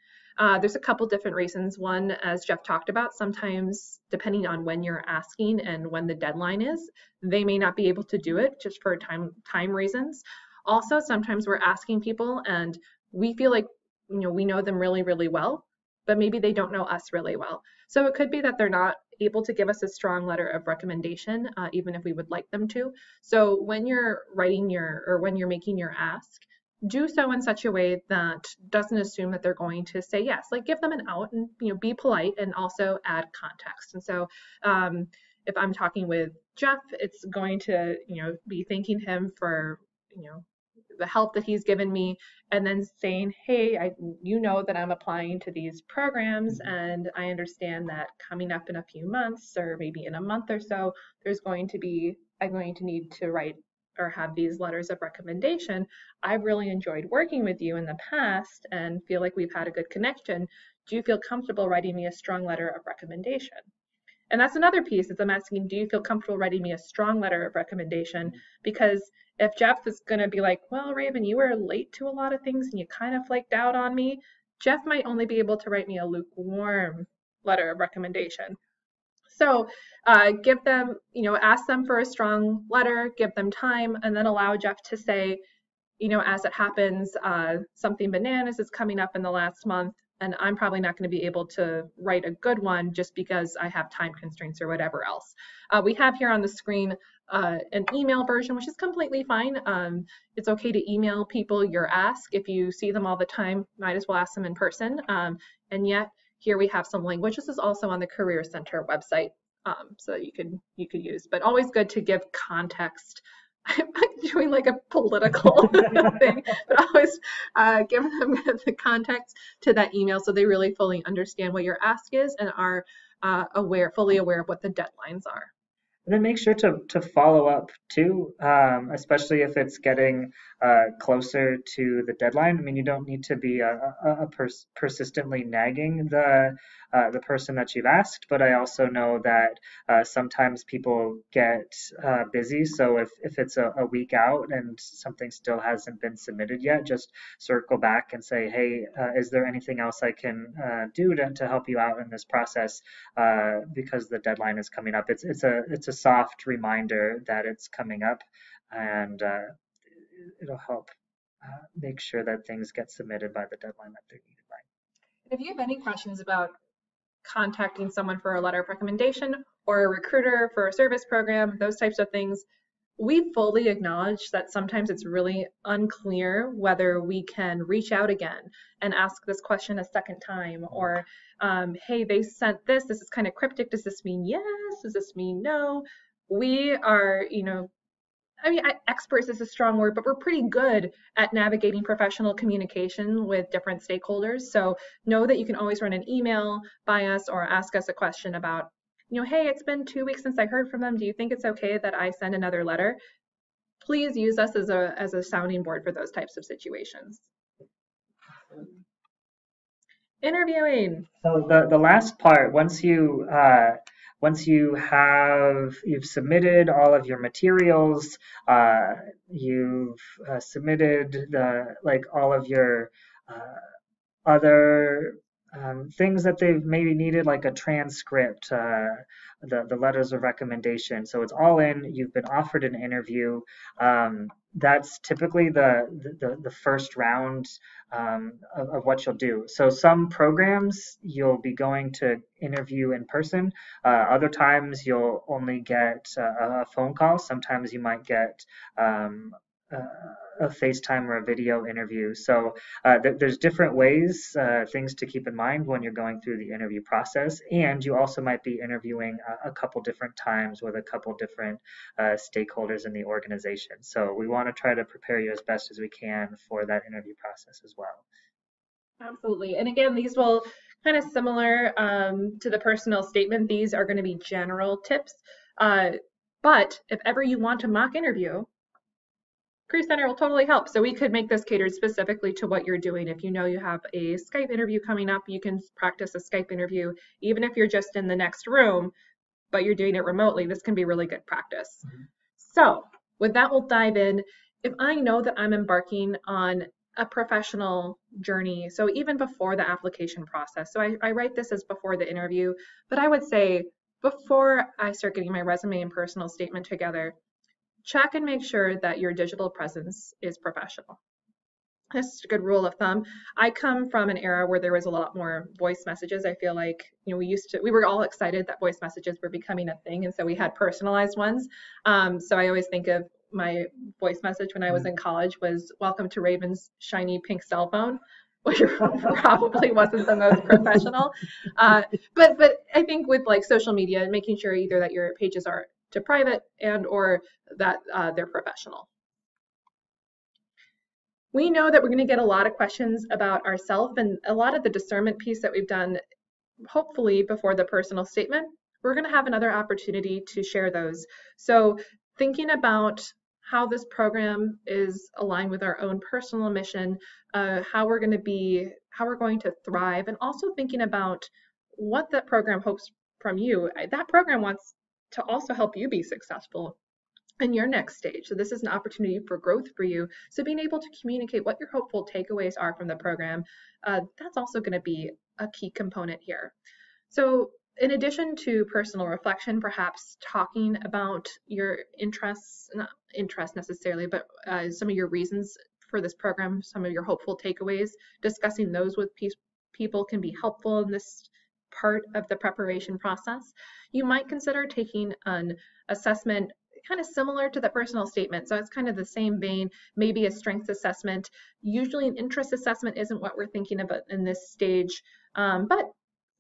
There's a couple different reasons. One, as Jeff talked about, sometimes depending on when you're asking and when the deadline is, they may not be able to do it just for time reasons. Also, sometimes we're asking people and we feel like we know them really, really well, but maybe they don't know us really well. So it could be that they're not able to give us a strong letter of recommendation, even if we would like them to. So when you're writing when you're making your ask, do so in such a way that doesn't assume that they're going to say yes. Like, give them an out and be polite, and also add context. And so if I'm talking with Jeff, it's going to be thanking him for the help that he's given me, and then saying, hey, you know that I'm applying to these programs, and I understand that coming up in a few months, or maybe in a month or so, I'm going to need to write or have these letters of recommendation. I've really enjoyed working with you in the past and feel like we've had a good connection. Do you feel comfortable writing me a strong letter of recommendation? And that's another piece, is I'm asking, do you feel comfortable writing me a strong letter of recommendation? Because if Jeff is going to be like, well, Raven, you were late to a lot of things and you kind of flaked out on me, Jeff might only be able to write me a lukewarm letter of recommendation. So give them, ask them for a strong letter, give them time, and then allow Jeff to say, as it happens, something bananas is coming up in the last month, and I'm probably not going to be able to write a good one just because I have time constraints or whatever else. We have here on the screen an email version, which is completely fine. It's okay to email people your ask. If you see them all the time, might as well ask them in person. And yet here we have some language. This is also on the Career Center website, so that you could use, but always good to give context. I'm doing like a political thing, but always give them the context to that email so they really fully understand what your ask is and are fully aware of what the deadlines are. And then make sure to follow up too, especially if it's getting closer to the deadline. I mean, you don't need to be persistently nagging the person that you've asked, but I also know that sometimes people get busy. So if it's a week out and something still hasn't been submitted yet, just circle back and say, hey, is there anything else I can do to help you out in this process, because the deadline is coming up. It's a soft reminder that it's coming up, and it'll help make sure that things get submitted by the deadline that they're needed by. If you have any questions about contacting someone for a letter of recommendation or a recruiter for a service program, those types of things, we fully acknowledge that sometimes it's really unclear whether we can reach out again and ask this question a second time, or hey, they sent this is kind of cryptic. Does this mean yes? Does this mean no? We are, experts is a strong word, but we're pretty good at navigating professional communication with different stakeholders. So know that you can always run an email by us or ask us a question about, hey, it's been 2 weeks since I heard from them. Do you think it's okay that I send another letter? Please use us as a sounding board for those types of situations. Interviewing. So the last part, once you've submitted all of your materials, you've submitted all of your other things that they've maybe needed, like a transcript, the letters of recommendation. So it's all in. You've been offered an interview. That's typically the first round of what you'll do. So some programs you'll be going to interview in person. Other times you'll only get a phone call. Sometimes you might get a, a FaceTime or a video interview. So there's different ways, things to keep in mind when you're going through the interview process, and you also might be interviewing a couple different times with a couple different stakeholders in the organization. So we want to try to prepare you as best as we can for that interview process as well. Absolutely. And again, these will kind of similar to the personal statement. These are going to be general tips. But if ever you want to mock interview, Career Center will totally help. So we could make this catered specifically to what you're doing. If you know you have a Skype interview coming up, you can practice a Skype interview, even if you're just in the next room, but you're doing it remotely. This can be really good practice. So with that, we'll dive in. If I know that I'm embarking on a professional journey, so even before the application process, so I write this as before the interview, but I would say before I start getting my resume and personal statement together, check and make sure that your digital presence is professional. That's a good rule of thumb. I come from an era where there was a lot more voice messages. I feel like, we were all excited that voice messages were becoming a thing, and so we had personalized ones. So I always think of my voice message when I was in college was "Welcome to Raven's shiny pink cell phone," which probably wasn't the most professional. But I think with like social media, making sure either that your pages are to private and or that they're professional. We know that we're going to get a lot of questions about ourselves, and a lot of the discernment piece that we've done, hopefully before the personal statement, we're going to have another opportunity to share those. So thinking about how this program is aligned with our own personal mission, how we're going to thrive, and also thinking about what that program hopes from you. That program wants to also help you be successful in your next stage. So this is an opportunity for growth for you. So being able to communicate what your hopeful takeaways are from the program, that's also going to be a key component here. So in addition to personal reflection, perhaps talking about your interests, not interests necessarily, but some of your reasons for this program, some of your hopeful takeaways, discussing those with people can be helpful in this part of the preparation process. You might consider taking an assessment kind of similar to the personal statement. So it's kind of the same vein, maybe a strengths assessment. Usually an interest assessment isn't what we're thinking about in this stage, but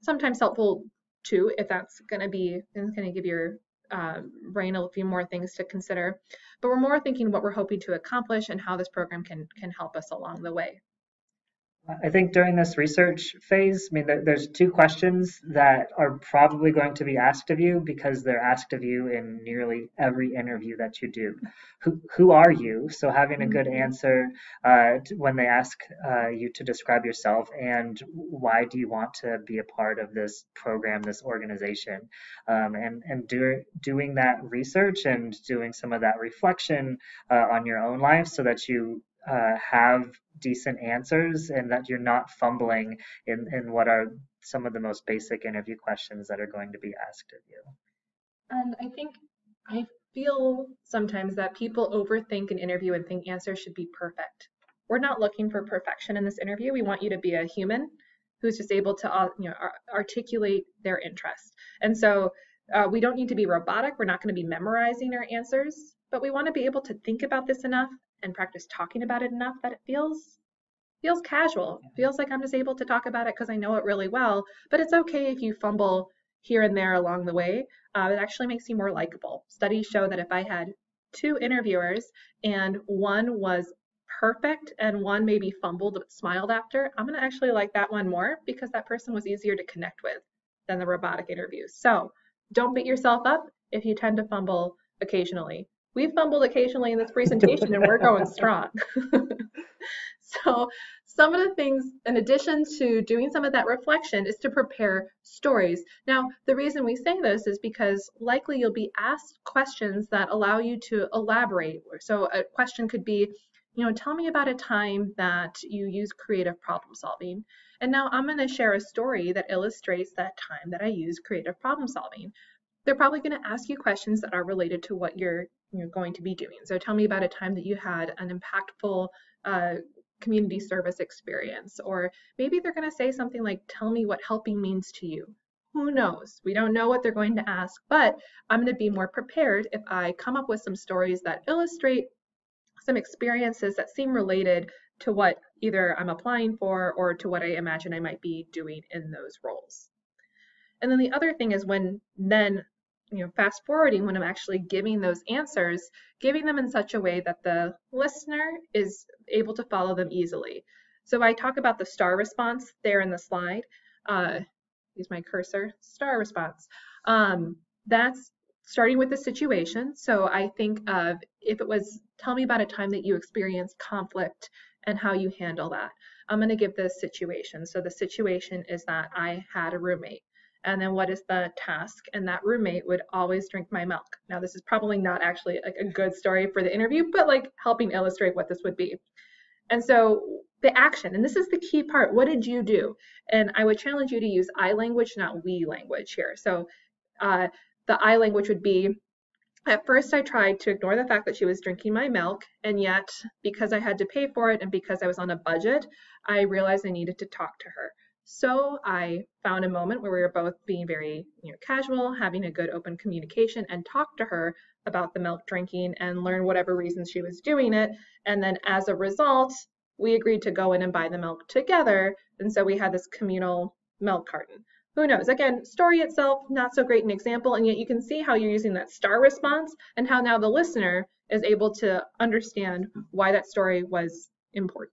sometimes helpful too, if that's going to give your brain a few more things to consider. But we're more thinking what we're hoping to accomplish and how this program can help us along the way. I think during this research phase, I mean, there's two questions that are probably going to be asked of you because they're asked of you in nearly every interview that you do. Who are you? So having a good answer when they ask you to describe yourself, and why do you want to be a part of this program, this organization, and doing that research and doing some of that reflection on your own life so that you have decent answers and that you're not fumbling in what are some of the most basic interview questions that are going to be asked of you. And I feel sometimes that people overthink an interview and think answers should be perfect. We're not looking for perfection in this interview. We want you to be a human who's just able to articulate their interest. And so we don't need to be robotic. We're not going to be memorizing our answers, but we want to be able to think about this enough and practice talking about it enough that it feels casual. It feels like I'm just able to talk about it because I know it really well, but it's okay if you fumble here and there along the way. It actually makes you more likable. Studies show that if I had two interviewers and one was perfect and one maybe fumbled but smiled after, I'm going to actually like that one more because that person was easier to connect with than the robotic interviews. So don't beat yourself up if you tend to fumble occasionally. We've fumbled occasionally in this presentation and we're going strong. So some of the things, in addition to doing some of that reflection, is to prepare stories. Now, the reason we say this is because likely you'll be asked questions that allow you to elaborate. So a question could be, tell me about a time that you use creative problem solving. And now I'm going to share a story that illustrates that time that I use creative problem solving. They're probably going to ask you questions that are related to what you're going to be doing. So tell me about a time that you had an impactful uh, community service experience, or maybe they're going to say something like, tell me what helping means to you. Who knows? We don't know what they're going to ask, but I'm going to be more prepared if I come up with some stories that illustrate some experiences that seem related to what either I'm applying for or to what I imagine I might be doing in those roles. And then the other thing is fast forwarding when I'm actually giving those answers, giving them in such a way that the listener is able to follow them easily. So I talk about the STAR response there in the slide. Use my cursor, STAR response. That's starting with the situation. So I think of if it was, tell me about a time that you experienced conflict and how you handle that. I'm going to give the situation. So the situation is that I had a roommate. And then what is the task? And that roommate would always drink my milk. Now, this is probably not actually like a good story for the interview, but like helping illustrate what this would be. And so the action, and this is the key part, what did you do? And I would challenge you to use I language, not we language here. So the I language would be, at first I tried to ignore the fact that she was drinking my milk, and yet because I had to pay for it and because I was on a budget, I realized I needed to talk to her. So I found a moment where we were both being very casual, having a good open communication, and talked to her about the milk drinking and learn whatever reasons she was doing it. And then as a result, we agreed to go in and buy the milk together. And so we had this communal milk carton. Who knows? Again, story itself, not so great an example, and yet you can see how you're using that STAR response and how now the listener is able to understand why that story was important.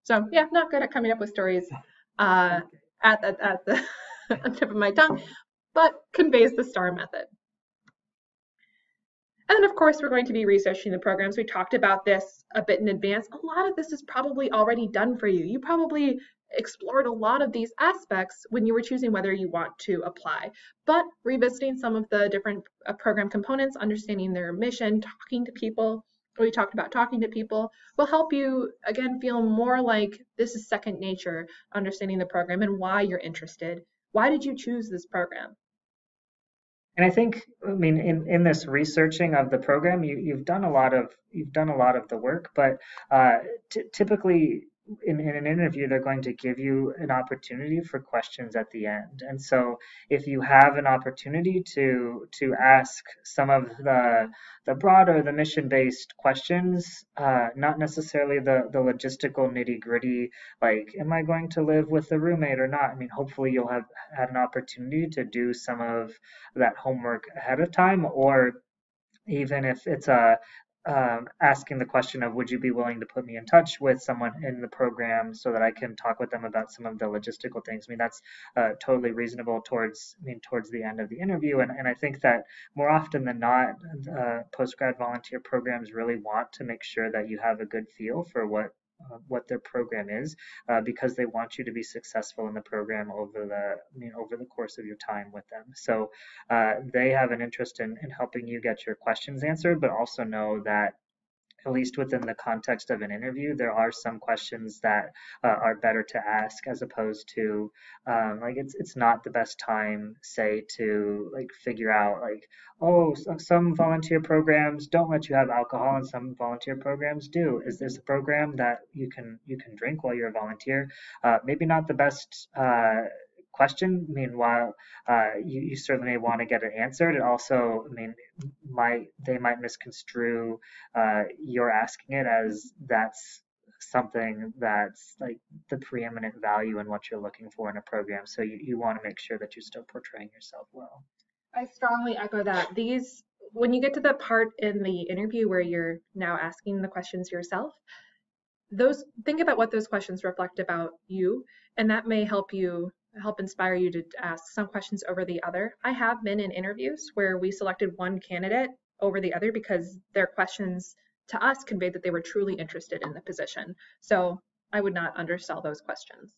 So yeah, not good at coming up with stories at the tip of my tongue, but conveys the STAR method. And then of course, we're going to be researching the programs. We talked about this a bit in advance. A lot of this is probably already done for you. You probably explored a lot of these aspects when you were choosing whether you want to apply. But revisiting some of the different program components, understanding their mission, talking to people, we talked about talking to people, will help you, again, feel more like this is second nature, understanding the program and why you're interested. Why did you choose this program? And I think, I mean, in this researching of the program, you've done a lot of the work, but typically in an interview, they're going to give you an opportunity for questions at the end. And so if you have an opportunity to ask some of the broader, the mission-based questions, not necessarily the logistical nitty-gritty, like, am I going to live with a roommate or not? I mean, hopefully you'll have had an opportunity to do some of that homework ahead of time, or even if it's asking the question of would you be willing to put me in touch with someone in the program so that I can talk with them about some of the logistical things. I mean, that's totally reasonable towards the end of the interview. And I think that more often than not, postgrad volunteer programs really want to make sure that you have a good feel for what their program is, because they want you to be successful in the program over the course of your time with them. So they have an interest in helping you get your questions answered, but also know that at least within the context of an interview, there are some questions that are better to ask as opposed to like it's not the best time, say, to like figure out like, oh, some volunteer programs don't let you have alcohol and some volunteer programs do. Is this a program that you can drink while you're a volunteer? Maybe not the best question. Meanwhile, you certainly want to get it answered. It also, I mean, they might misconstrue you're asking it as that's something that's like the preeminent value in what you're looking for in a program. So you want to make sure that you're still portraying yourself well. I strongly echo that. When you get to the part in the interview where you're now asking the questions yourself, think about what those questions reflect about you, and that may help inspire you to ask some questions over the other. I have been in interviews where we selected one candidate over the other because their questions to us conveyed that they were truly interested in the position. So I would not undersell those questions.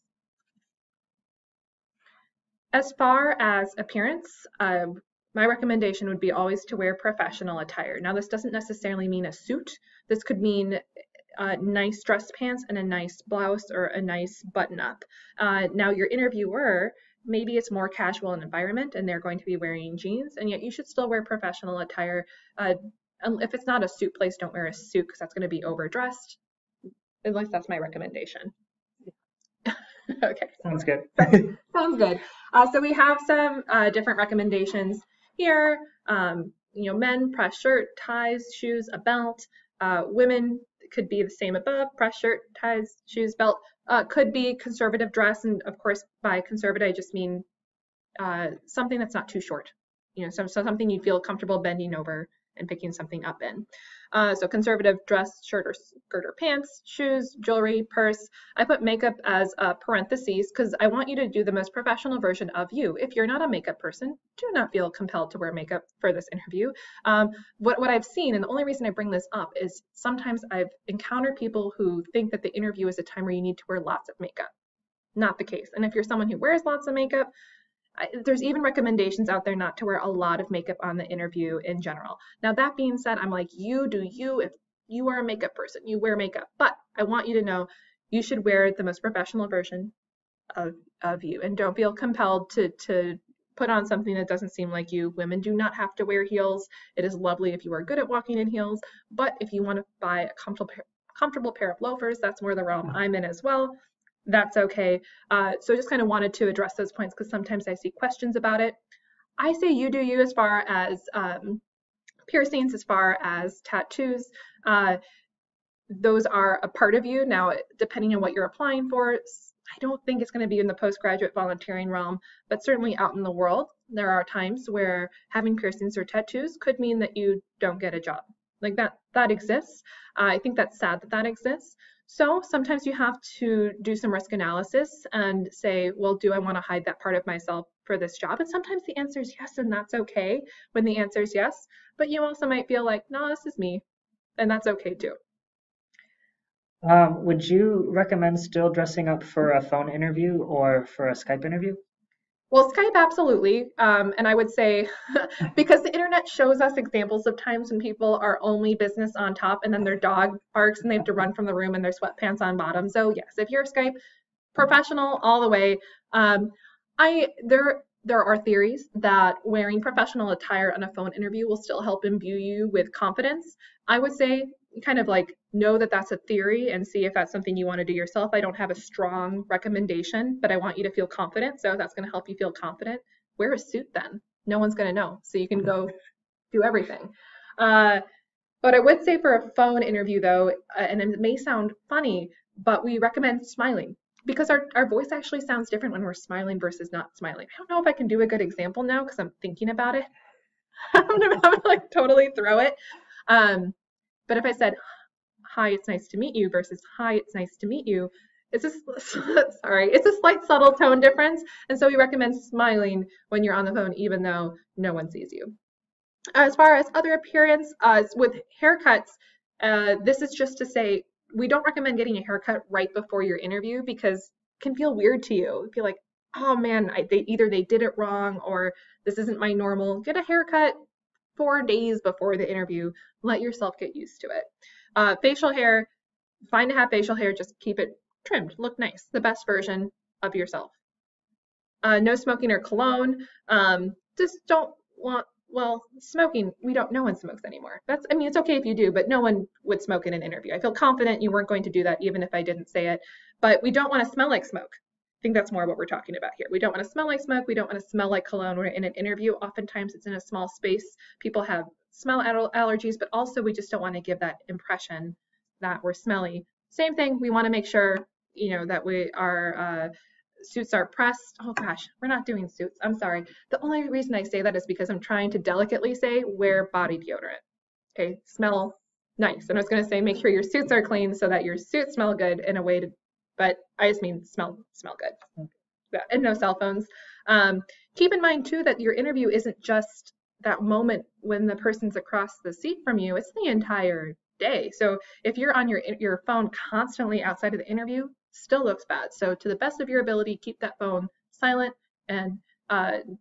As far as appearance, my recommendation would be always to wear professional attire. Now, this doesn't necessarily mean a suit. This could mean nice dress pants and a nice blouse or a nice button up. Now your interviewer, maybe it's more casual in environment and they're going to be wearing jeans, and yet you should still wear professional attire. If it's not a suit place, don't wear a suit because that's going to be overdressed. At least that's my recommendation. Okay. Sounds good. Sounds good. So we have some different recommendations here. Men, press shirt, ties, shoes, a belt. Women could be the same above, press shirt, ties, shoes, belt. Could be conservative dress, and of course by conservative I just mean something that's not too short. So something you feel comfortable bending over and picking something up in. So conservative dress, shirt or skirt or pants, shoes, jewelry, purse. I put makeup as parentheses because I want you to do the most professional version of you. If you're not a makeup person, do not feel compelled to wear makeup for this interview. What I've seen, and the only reason I bring this up is sometimes I've encountered people who think that the interview is a time where you need to wear lots of makeup. Not the case. And if you're someone who wears lots of makeup, there's even recommendations out there not to wear a lot of makeup on the interview in general. Now, that being said, I'm like, you do you. If you are a makeup person, you wear makeup. But I want you to know you should wear the most professional version of you. And don't feel compelled to put on something that doesn't seem like you. Women do not have to wear heels. It is lovely if you are good at walking in heels. But if you want to buy a comfortable pair of loafers, that's more the realm I'm in as well. That's okay. So I just kind of wanted to address those points because sometimes I see questions about it. I say you do you as far as piercings, as far as tattoos. Those are a part of you. Now, depending on what you're applying for, I don't think it's going to be in the postgraduate volunteering realm, but certainly out in the world, there are times where having piercings or tattoos could mean that you don't get a job. Like that exists. I think that's sad that exists. So sometimes you have to do some risk analysis and say, well, do I want to hide that part of myself for this job? And sometimes the answer is yes, and that's okay when the answer is yes. But you also might feel like, no, this is me, and that's okay too. Would you recommend still dressing up for a phone interview or for a Skype interview? Well, Skype, absolutely. And I would say, because the internet shows us examples of times when people are only business on top and then their dog barks and they have to run from the room and their sweatpants on bottom. So yes, if you're Skype, professional all the way. There are theories that wearing professional attire on a phone interview will still help imbue you with confidence. I would say kind of like know that that's a theory and see if that's something you want to do yourself. I don't have a strong recommendation, but I want you to feel confident. So if that's going to help you feel confident, wear a suit then. No one's going to know. So you can go do everything. But I would say for a phone interview though, and it may sound funny, but we recommend smiling because our voice actually sounds different when we're smiling versus not smiling. I don't know if I can do a good example now because I'm thinking about it. I'm gonna like totally throw it. But if I said, hi, it's nice to meet you versus hi, it's nice to meet you, it's a slight subtle tone difference. And so we recommend smiling when you're on the phone, even though no one sees you. As far as other appearance, with haircuts, this is just to say, we don't recommend getting a haircut right before your interview because it can feel weird to you. You feel like, oh man, either they did it wrong or this isn't my normal. Get a haircut 4 days before the interview. Let yourself get used to it. Facial hair, fine to have facial hair, just keep it trimmed, look nice, the best version of yourself. No smoking or cologne. Just don't want, well, smoking, no one smokes anymore. It's okay if you do, but no one would smoke in an interview. I feel confident you weren't going to do that even if I didn't say it, but we don't want to smell like smoke. I think that's more what we're talking about here. We don't want to smell like smoke. We don't want to smell like cologne. We're in an interview. Oftentimes it's in a small space. People have smell allergies, but also we just don't want to give that impression that we're smelly. Same thing. We want to make sure, that our suits are pressed. Oh gosh, we're not doing suits. I'm sorry. The only reason I say that is because I'm trying to delicately say wear body deodorant. Okay, smell nice. And I was going to say make sure your suits are clean so that your suits smell good in a way to, but I just mean smell good. Yeah, and no cell phones. Keep in mind too that your interview isn't just that moment when the person's across the seat from you. It's the entire day. So if you're on your phone constantly outside of the interview, still looks bad. So to the best of your ability, keep that phone silent and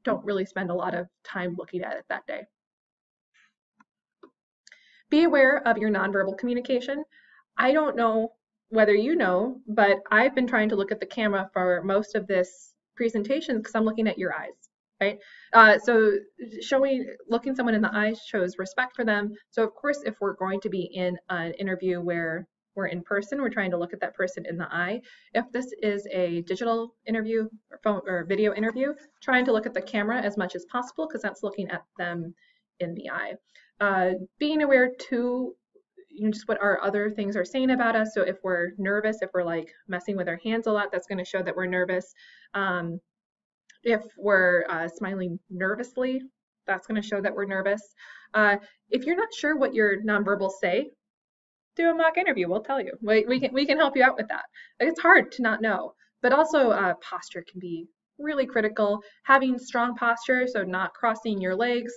don't really spend a lot of time looking at it that day. Be aware of your nonverbal communication. I don't know whether you know, but I've been trying to look at the camera for most of this presentation because I'm looking at your eyes, right? So looking someone in the eyes shows respect for them. So of course, if we're going to be in an interview where we're in person, we're trying to look at that person in the eye. If this is a digital interview or phone or video interview, trying to look at the camera as much as possible because that's looking at them in the eye. Being aware too, just what our other things are saying about us. So if we're nervous, if we're like messing with our hands a lot, that's going to show that we're nervous. If we're smiling nervously, that's going to show that we're nervous. If you're not sure what your nonverbals say, do a mock interview. We'll tell you. We can help you out with that. It's hard to not know, but also posture can be really critical. Having strong posture, so not crossing your legs,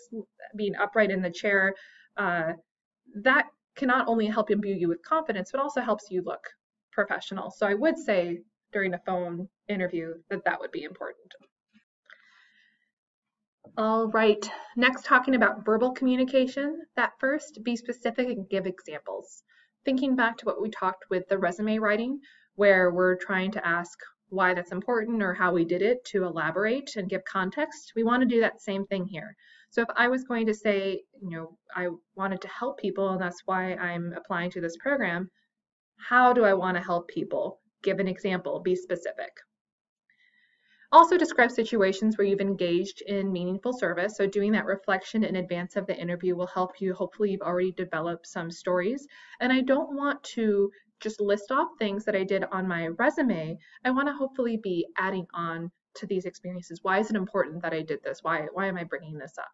being upright in the chair, that can not only help imbue you with confidence, but also helps you look professional. So I would say during a phone interview that would be important. All right, next talking about verbal communication. That first, be specific and give examples. Thinking back to what we talked with the resume writing, where we're trying to ask why that's important or how we did it to elaborate and give context, we want to do that same thing here. So if I was going to say, I wanted to help people and that's why I'm applying to this program, how do I want to help people? Give an example, be specific. Also describe situations where you've engaged in meaningful service. So doing that reflection in advance of the interview will help you. Hopefully you've already developed some stories. And I don't want to just list off things that I did on my resume. I want to hopefully be adding on to these experiences. Why is it important that I did this? Why am I bringing this up?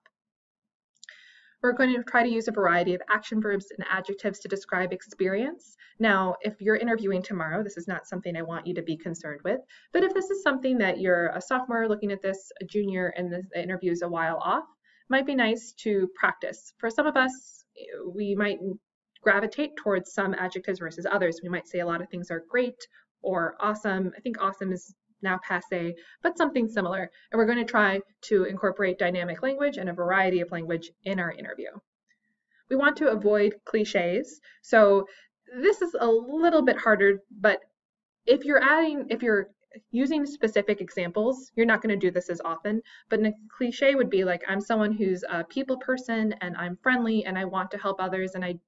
We're going to try to use a variety of action verbs and adjectives to describe experience. Now, if you're interviewing tomorrow, this is not something I want you to be concerned with, but if this is something that you're a sophomore looking at this, a junior, and the interview is a while off, it might be nice to practice. For some of us, we might gravitate towards some adjectives versus others. We might say a lot of things are great or awesome. I think awesome is now passe, but something similar. And we're going to try to incorporate dynamic language and a variety of language in our interview. We want to avoid cliches. So this is a little bit harder, but if you're using specific examples, you're not going to do this as often, but a cliche would be like, I'm someone who's a people person and I'm friendly and I want to help others and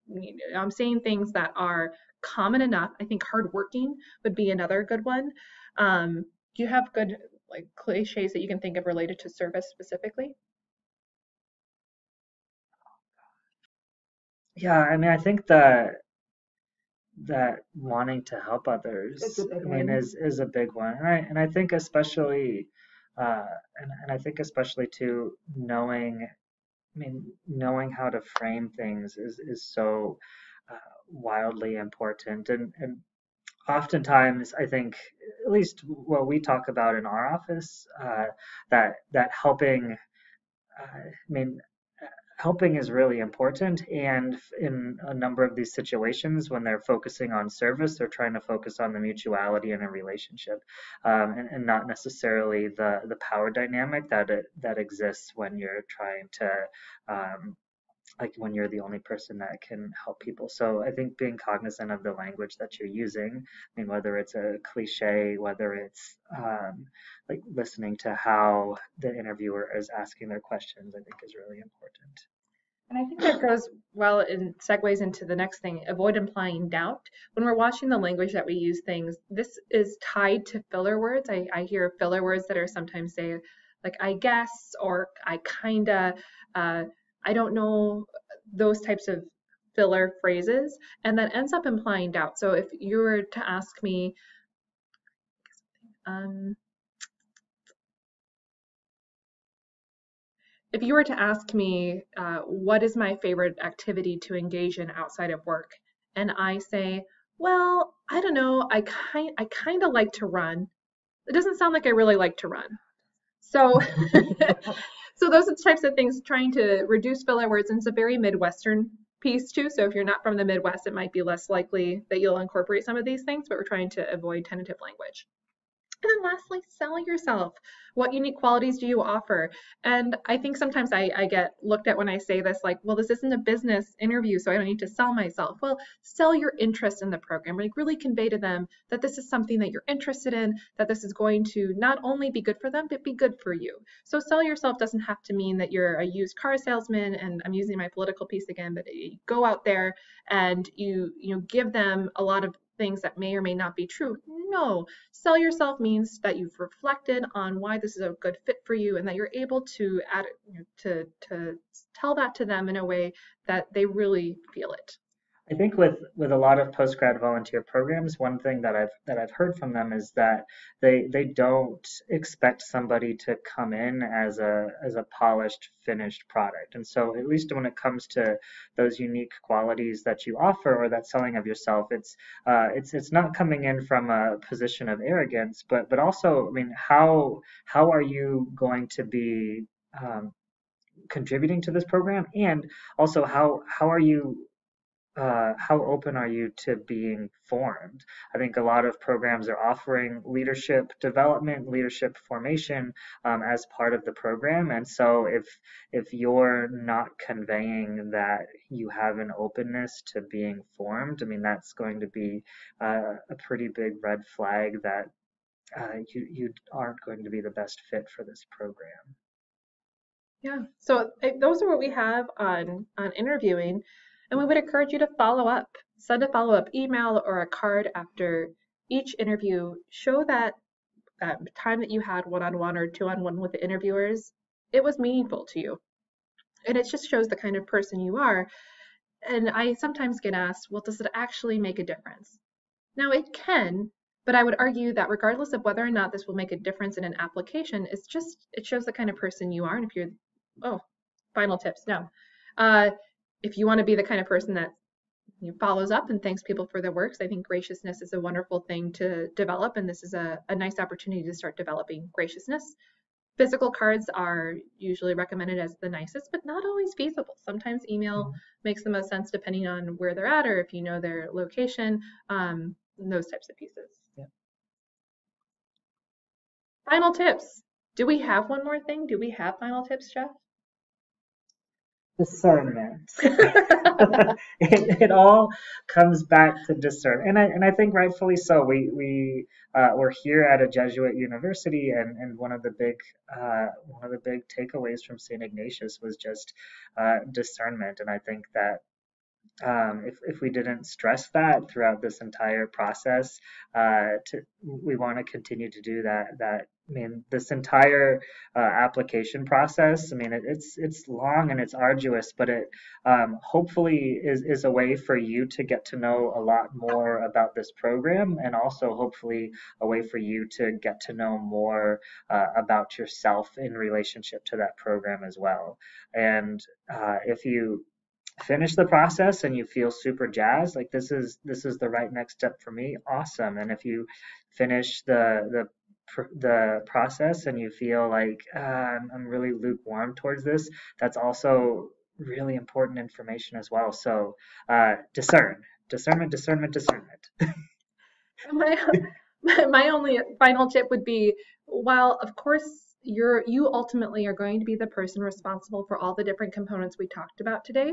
I'm saying things that are common enough. I think hardworking would be another good one. Do you have good like cliches that you can think of related to service specifically? Yeah, I mean, I think that wanting to help others, I mean, is a big one, and I think especially, and I think especially too knowing, I mean, knowing how to frame things is so wildly important, and oftentimes I think, at least what we talk about in our office, that helping, I mean, helping is really important. And in a number of these situations, when they're focusing on service, they're trying to focus on the mutuality in a relationship, and not necessarily the power dynamic that exists when you're trying to like when you're the only person that can help people. So I think being cognizant of the language that you're using, I mean, whether it's a cliche, whether it's like listening to how the interviewer is asking their questions, I think is really important. And I think that goes well and segues into the next thing, avoid implying doubt. When we're watching the language that we use things, this is tied to filler words. I hear filler words that are sometimes say like I guess or I kinda, I don't know, those types of filler phrases, and that ends up implying doubt. So if you were to ask me, um, if you were to ask me, what is my favorite activity to engage in outside of work? And I say, well, I don't know, I kind of like to run. It doesn't sound like I really like to run. So, so those are the types of things trying to reduce filler words. And it's a very Midwestern piece too. So if you're not from the Midwest, it might be less likely that you'll incorporate some of these things, but we're trying to avoid tentative language. And then lastly, sell yourself. What unique qualities do you offer? And I think sometimes I get looked at when I say this, like, well, this isn't a business interview, so I don't need to sell myself. Well, sell your interest in the program. Like, really convey to them that this is something that you're interested in, that this is going to not only be good for them, but be good for you. So sell yourself doesn't have to mean that you're a used car salesman, and I'm using my political piece again, but you go out there and you give them a lot of things that may or may not be true. No, sell yourself means that you've reflected on why this is a good fit for you and that you're able to add to tell that to them in a way that they really feel it. I think with a lot of post grad volunteer programs, one thing that I've heard from them is that they don't expect somebody to come in as a polished finished product. And so at least when it comes to those unique qualities that you offer or that selling of yourself, it's not coming in from a position of arrogance, but also, I mean, how are you going to be contributing to this program, and also how are you how open are you to being formed? I think a lot of programs are offering leadership development, leadership formation as part of the program, and so if you're not conveying that you have an openness to being formed, I mean that's going to be a pretty big red flag that you aren't going to be the best fit for this program. Yeah. So those are what we have on interviewing, and we would encourage you to follow up. Send a follow-up email or a card after each interview. Show that time that you had one-on-one or two-on-one with the interviewers, it was meaningful to you. And it just shows the kind of person you are. And I sometimes get asked, well, does it actually make a difference? Now, it can, but I would argue that regardless of whether or not this will make a difference in an application, it shows the kind of person you are. And if you're, oh, final tips, no. Uh, if you want to be the kind of person that follows up and thanks people for their works, I think graciousness is a wonderful thing to develop, and this is a nice opportunity to start developing graciousness. Physical cards are usually recommended as the nicest, but not always feasible. Sometimes email makes the most sense depending on where they're at or if you know their location, those types of pieces. Yeah. Final tips. Do we have one more thing? Do we have final tips, Jeff? Discernment. It all comes back to discern, and I think rightfully so. We're here at a Jesuit university, and one of the big takeaways from St. Ignatius was just discernment, and I think that if we didn't stress that throughout this entire process, we want to continue to do that. I mean, this entire application process. I mean, it's long and it's arduous, but it hopefully is a way for you to get to know a lot more about this program, and also hopefully a way for you to get to know more about yourself in relationship to that program as well. And if you finish the process and you feel super jazzed, like this is the right next step for me, awesome. And if you finish the process and you feel like I'm really lukewarm towards this, that's also really important information as well. So discernment. My my only final tip would be, while of course you ultimately are going to be the person responsible for all the different components we talked about today,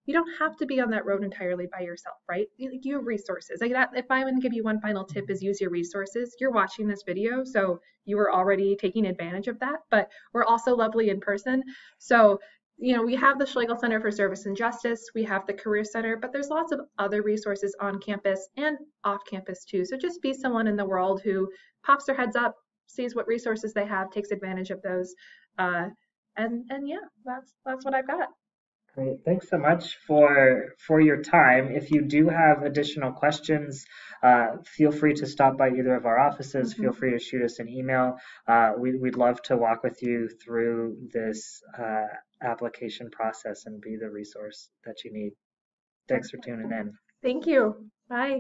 you don't have to be on that road entirely by yourself, right? You have resources. Like that, if I'm going to give you one final tip is use your resources. You're watching this video, so you are already taking advantage of that, but we're also lovely in person. So we have the Schlegel Center for Service and Justice, we have the Career Center, but there's lots of other resources on campus and off campus too. So just be someone in the world who pops their heads up, sees what resources they have, takes advantage of those. And yeah, that's what I've got. Great. Thanks so much for your time. If you do have additional questions, feel free to stop by either of our offices. Feel free to shoot us an email. We'd love to walk with you through this application process and be the resource that you need. Thanks for tuning in. Thank you. Bye.